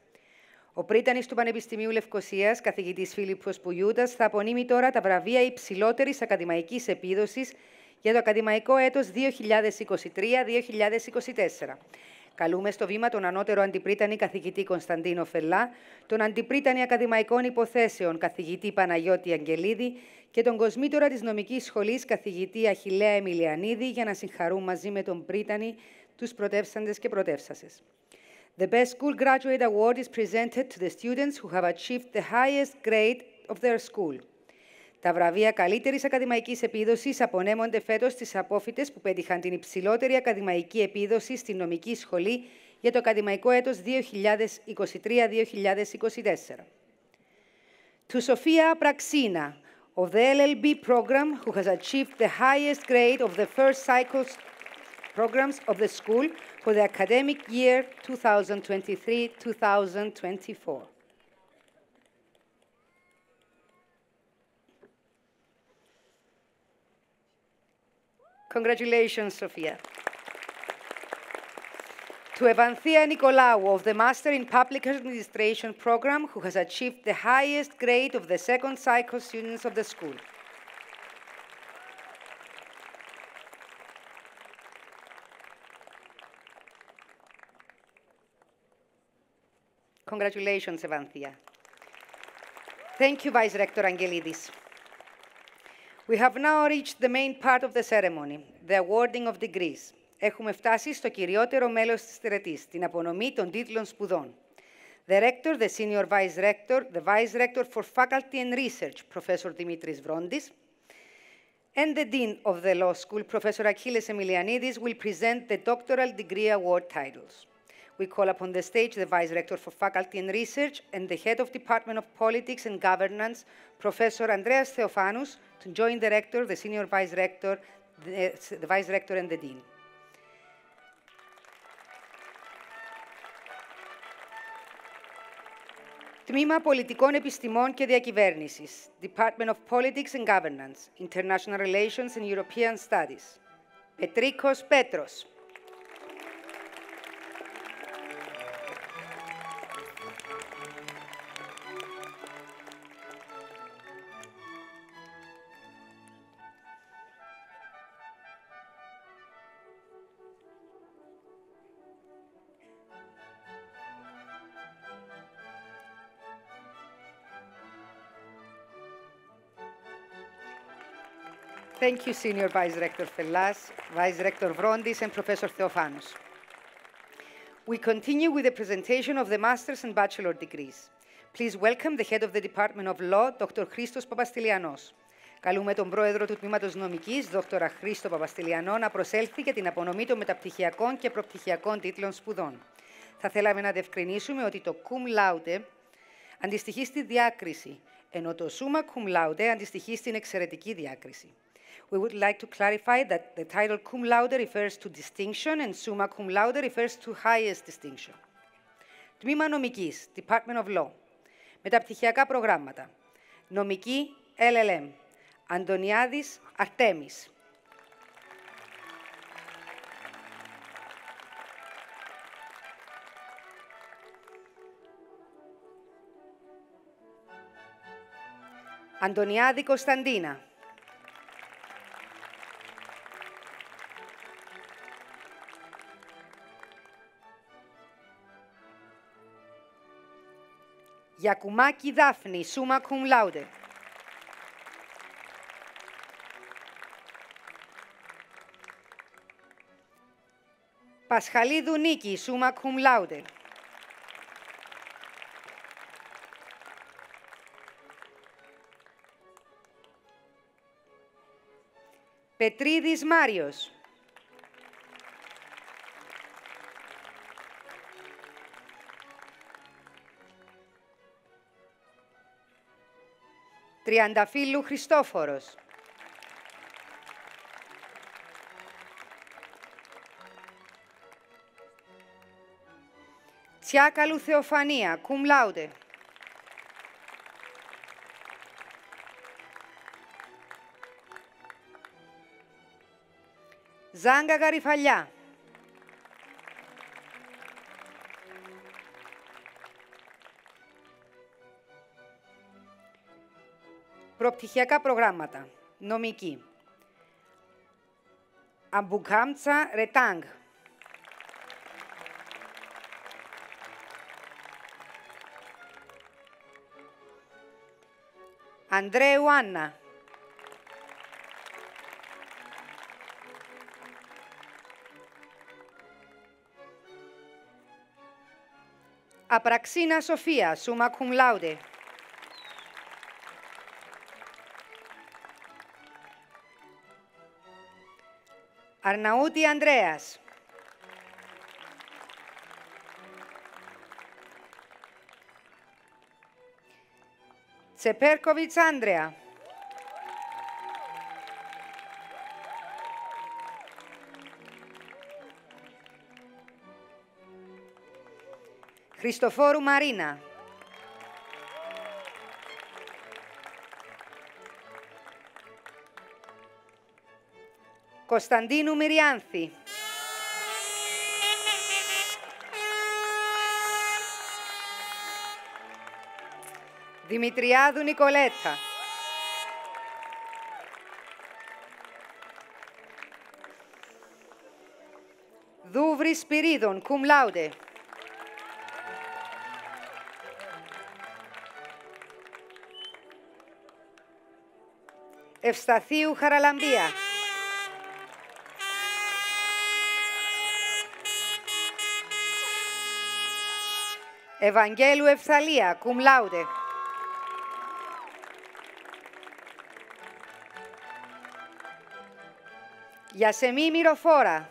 Ο πρίτανης του Πανεπιστημίου Λευκωσίας, καθηγητής Φίλιππος Πουλιούτας, θα απονείμει τώρα τα βραβεία υψηλότερης ακαδημαϊκής επίδοσης για το ακαδημαϊκό έτος 2023-2024. Καλούμε στο βήμα τον ανώτερο αντιπρίτανη καθηγητή Κωνσταντίνο Φελά, τον αντιπρίτανη ακαδημαϊκών υποθέσεων καθηγητή Παναγιώτη Αγγελίδη και τον κοσμήτορα της νομικής σχολής καθηγητή Αχιλλέα Εμιλιανίδη για να συγχαρούν μαζί με τον πρίτανη τους πρωτεύσαντες και πρωτεύσασες. The Best School Graduate Award is presented to the students who have achieved the highest grade of their school. Τα βραβεία καλύτερης ακαδημαϊκής επίδοσης απονέμονται φέτος στις απόφοιτες που πέτυχαν την υψηλότερη ακαδημαϊκή επίδοση στην νομική σχολή για το ακαδημαϊκό έτος 2023-2024. To Sofia Praxina of the LLB program, who has achieved the highest grade of the first cycle programs of the school for the academic year 2023-2024. Congratulations, Sofia. To Evanthea Nicolaou of the Master in Public Administration program, who has achieved the highest grade of the second cycle students of the school. Congratulations, Evanthea. Thank you, Vice Rector Angelidis. We have now reached the main part of the ceremony, the awarding of degrees. Έχουμε φτάσει στο κυριότερο μέλος της τελετής, την απονομή των τίτλων σπουδών. The Rector, the Senior Vice Rector, the Vice Rector for Faculty and Research, Professor Dimitris Vrondis, and the Dean of the Law School, Professor Achilles Emilianidis, will present the doctoral degree award titles. We call upon the stage the Vice Rector for Faculty and Research and the Head of Department of Politics and Governance, Professor Andreas Theophanous, to join the Rector, the Senior Vice Rector, the Vice Rector and the Dean. Τμήμα Πολιτικών Επιστημών και Διακυβέρνησης, Department of Politics and Governance, International Relations and European Studies. Πετρίκος Πέτρος. Thank you, Senior Vice Rector Fellas, Vice Rector Vrondis, and Professor Theophanous. We continue with the presentation of the Master's and Bachelor degrees. Please welcome the Head of the Department of Law, Dr. Christos Papastilianos. Καλούμε τον Πρόεδρο του Τμήματος Νομικής, Δ. Χρήστο Παπαστηλιανό, να προσέλθει για την απονομή των μεταπτυχιακών και προπτυχιακών τίτλων σπουδών. Θα θέλαμε να διευκρινίσουμε ότι το cum laude αντιστοιχεί στη διάκριση, ενώ το summa cum laude αντιστοιχεί στην εξαιρετική διάκριση. We would like to clarify that the title cum laude refers to distinction and summa cum laude refers to highest distinction. Τμήμα Νομικής, Department of Law. Μεταπτυχιακά προγράμματα. Νομική, LLM. Αντωνιάδης, Αρτέμις. Αντωνιάδη Κωνσταντίνα. Γιακουμάκη Δάφνη, summa cum laude. Πασχαλίδου Νίκη, summa cum laude. Πετρίδης Μάριος. Τριανταφύλλου Χριστόφορος. Τσιάκαλου Θεοφανία, cum laude. Ζάγκα Γαριφαλιά. Προπτυχιακά προγράμματα. Νομική. Αμπουκάμτσα Ρετάγκ. Ανδρέου Άννα. Απραξίνα Σοφία, summa cum laude. Αρναούτη Ανδρέας. Τσεπέρκοβιτς Άντρεα. Χριστοφόρου Μαρίνα. Κωνσταντίνου Μυριάνθη. Δημητριάδου Νικολέτα. Δούβρης Σπυρίδων, cum laude. Ευσταθίου Χαραλαμπία. Ευαγγέλου Ευθαλία, cum laude. Γιασεμί Μυροφόρα.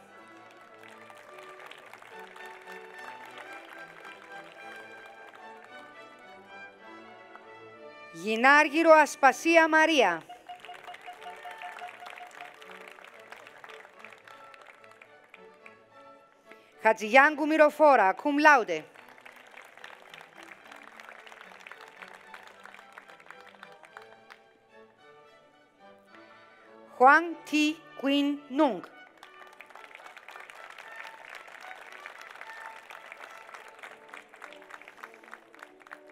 Γινάργυρο Ασπασία Μαρία. Χατζηγιάνγκου Μυροφόρα, cum laude. Juan T. Quinn Nung.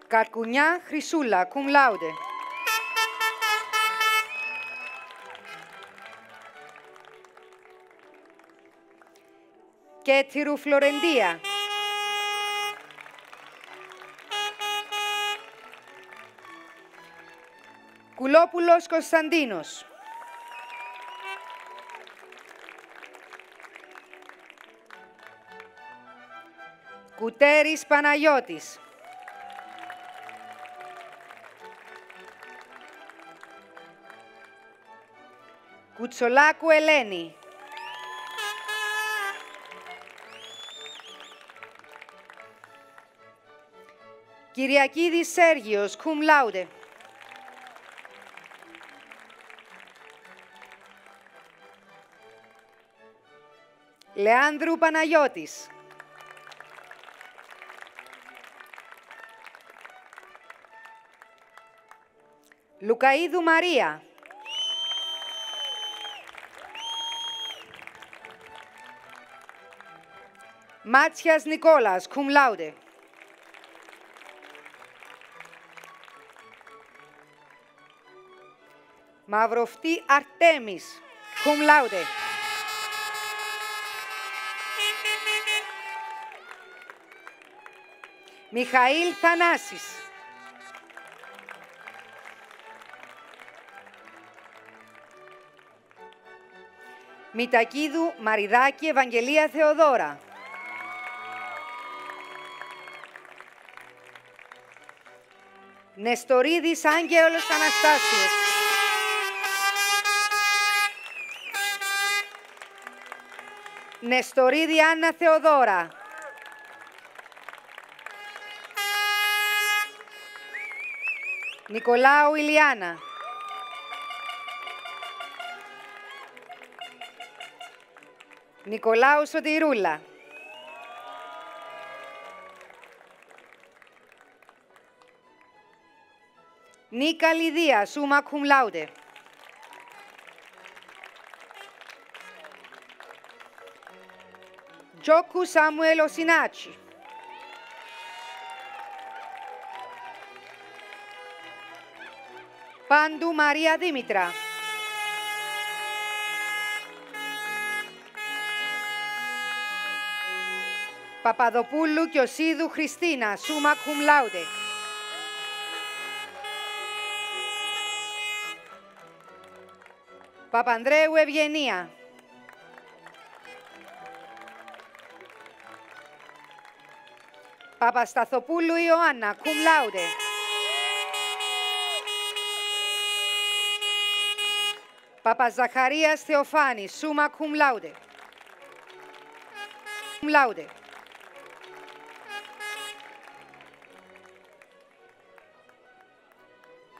Καρκουνιά Χρυσούλα, cum laude. Κέτηρου Φλωρεντία. Κουλόπουλος Κωνσταντίνος. Κουτέρης Παναγιώτης. Κουτσολάκου Ελένη. Κυριακίδης Σέργιος, cum laude. Λεάνδρου Παναγιώτης. Λουκαΐδου Μαρία. Μάτσιας Νικόλας, cum laude. Μαυροφτή Αρτέμις, cum laude. Μιχαήλ Θανάσης. Μητακίδου Μαριδάκη Ευαγγελία Θεοδώρα. Νεστορίδης Άγγελος Αναστάσιος. Νεστορίδη Άννα Θεοδώρα. Νικολάου Ηλιάνα. Νικολάου Σωτηρούλα. Νίκα Λιδία, summa cum laude. Τζόκου Σάμουελ Οσινάτσι. Πάντου Μαρία Δήμητρα. Παπαδοπούλου Κιωσίδου Χριστίνα, summa cum laude. Παπανδρέου Ευγενία. Παπασταθοπούλου Ιωάννα, cum laude. Παπαζαχαρίας Θεοφάνη, summa cum laude. Cum laude.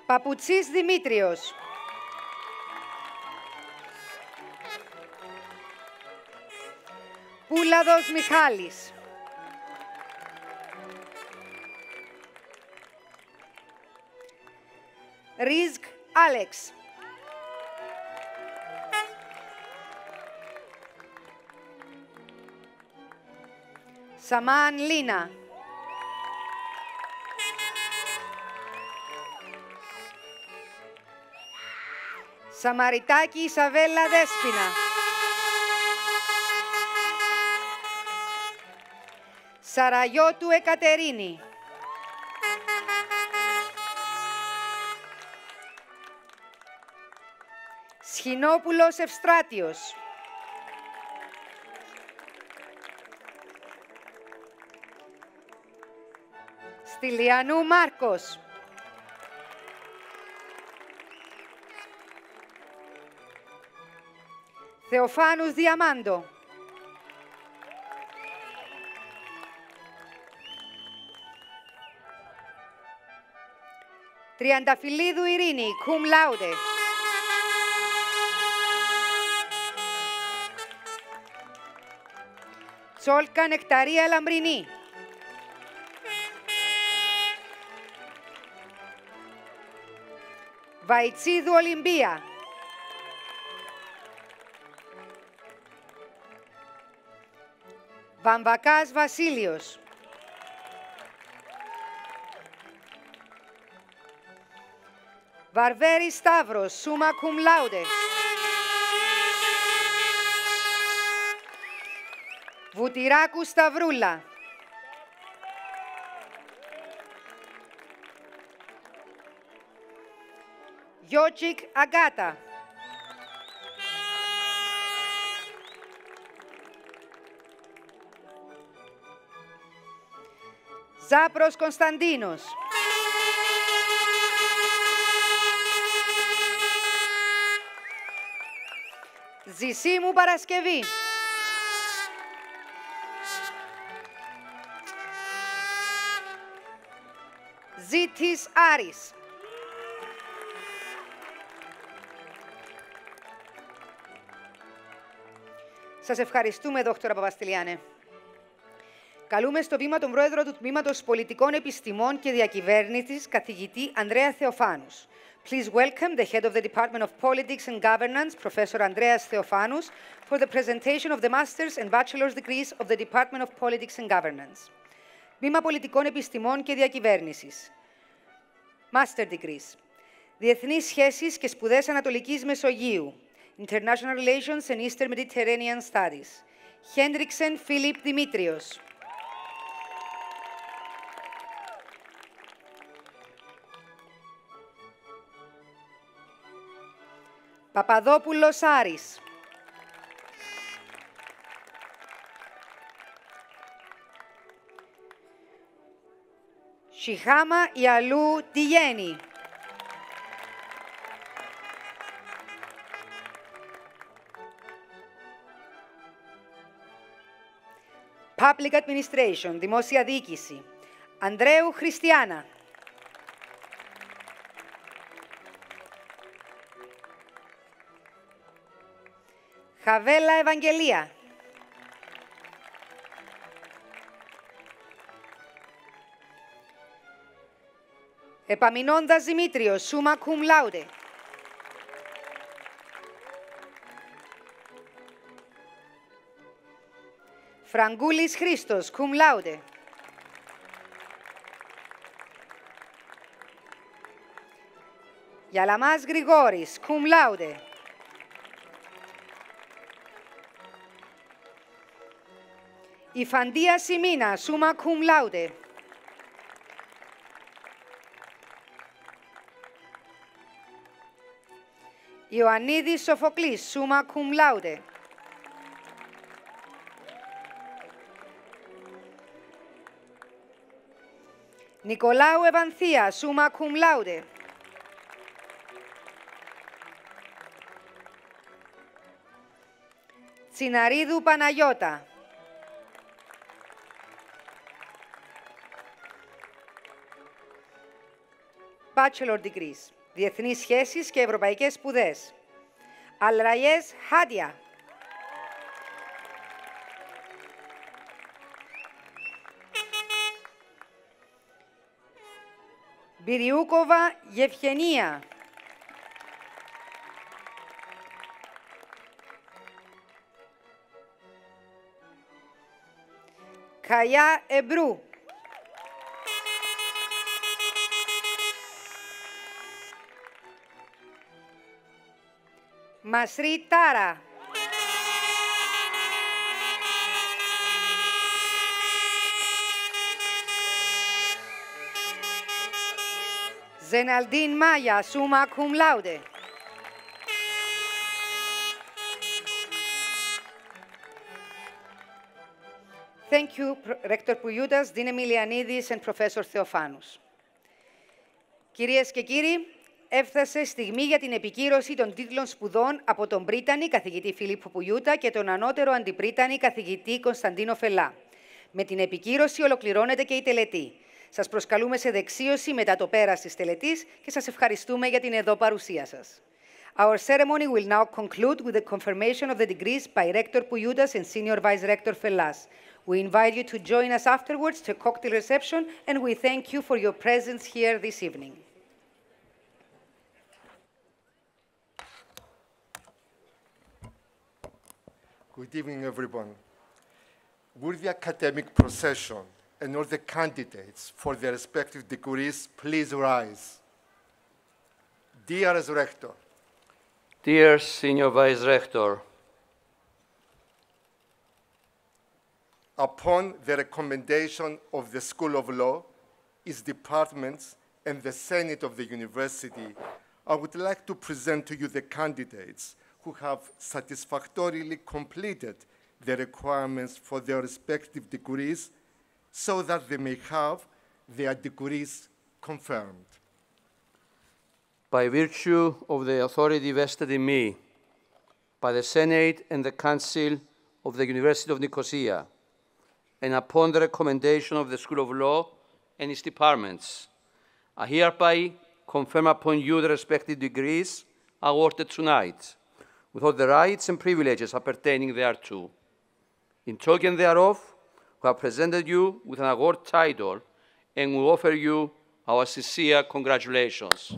Παπουτσής Δημήτριος. Πούλαδος Μιχάλης. Ρίζκ Άλεξ. Σαμάν Λίνα. Σαμαριτάκη Ισαβέλα Δέσποινα. Σαραγιώτου Εκατερίνη. Σχοινόπουλος Ευστράτιος. Στυλιανού Μάρκος. Θεοφάνους Διαμάντο. Τριανταφυλλίδου Ειρήνη, cum laude. Τσόλκα Νεκταρία Λαμπρινή. Βαϊτσίδου Ολυμπία. Βαμβακάς Βασίλειος. Βαρβέρης Σταύρος, summa cum laude. Βουτυράκου Σταυρούλα. Γιώτσικ Αγκάτα. Ζάπρος Κωνσταντίνος. Ζησίμου Παρασκευή. Ζήτης Άρης. Σας ευχαριστούμε, δόκτωρα Παπαστηλιάνε. Καλούμε στο βήμα τον πρόεδρο του Τμήματος Πολιτικών Επιστημών και Διακυβέρνησης, καθηγητή Ανδρέα Θεοφάνους. Please welcome the head of the Department of Politics and Governance, Professor Andreas Theophanous, for the presentation of the Master's and Bachelor's degrees of the Department of Politics and Governance. Τμήμα Πολιτικών Επιστημών και Διακυβέρνησης. Master degrees. Διεθνείς σχέσεις και σπουδές Ανατολικής Μεσογείου. International Relations and Eastern Mediterranean Studies. Χέντριξεν Φίλιπ Δημήτριος. Παπαδόπουλος Άρης. Σιχάμα Ιαλού Τιγέννη. Public Administration, Δημόσια Διοίκηση. Ανδρέου Χριστιάνα. Χαβέλα Ευαγγελία. Επαμεινώντας Δημήτριος, summa cum laude. Φραγκούλης Χρήστος, cum laude. Γιαλαμάς Γρηγόρης, cum laude. Ιφαντία Σιμίνα, summa cum laude. Ιωαννίδης Σοφοκλής, summa cum laude. Νικολάου Ευανθία, summa cum laude. Τσιναρίδου Παναγιώτα. Bachelor degrees. Διεθνείς σχέσεις και ευρωπαϊκές σπουδές. Αλραγές Χάντια. Μπυριούκοβα Γευχενία. Καγιά Εμπρού. Μασρή Τάρα. Ζεναλντίν Μάγια, summa cum laude. Thank you, Rector Poulioutas, Dean Emilianidis and Professor Theophanous. Κυρίες και κύριοι, έφτασε στιγμή για την επικύρωση των τίτλων σπουδών από τον πρίτανη καθηγητή Φιλίππο Πουλιούτα και τον ανώτερο αντιπρίτανη καθηγητή Κωνσταντίνο Φελά. Με την επικύρωση ολοκληρώνεται και η τελετή. Σας προσκαλούμε σε δεξίωση μετά το πέρας της τελετής και σας ευχαριστούμε για την εδώ παρουσία σας. Our ceremony will now conclude with the confirmation of the degrees by Rector Poulioutas and Senior Vice Rector Felas. We invite you to join us afterwards to a cocktail reception, and we thank you for your presence here this evening. Good evening, everyone. Will the academic procession and all the candidates for their respective degrees please rise? Dearest Rector. Dear Senior Vice Rector. Upon the recommendation of the School of Law, its departments, and the Senate of the University, I would like to present to you the candidates who have satisfactorily completed the requirements for their respective degrees so that they may have their degrees confirmed. By virtue of the authority vested in me by the Senate and the Council of the University of Nicosia, and upon the recommendation of the School of Law and its departments, I hereby confirm upon you the respective degrees awarded tonight, with all the rights and privileges appertaining thereto. In token thereof, we have presented you with an award title, and we offer you our sincere congratulations.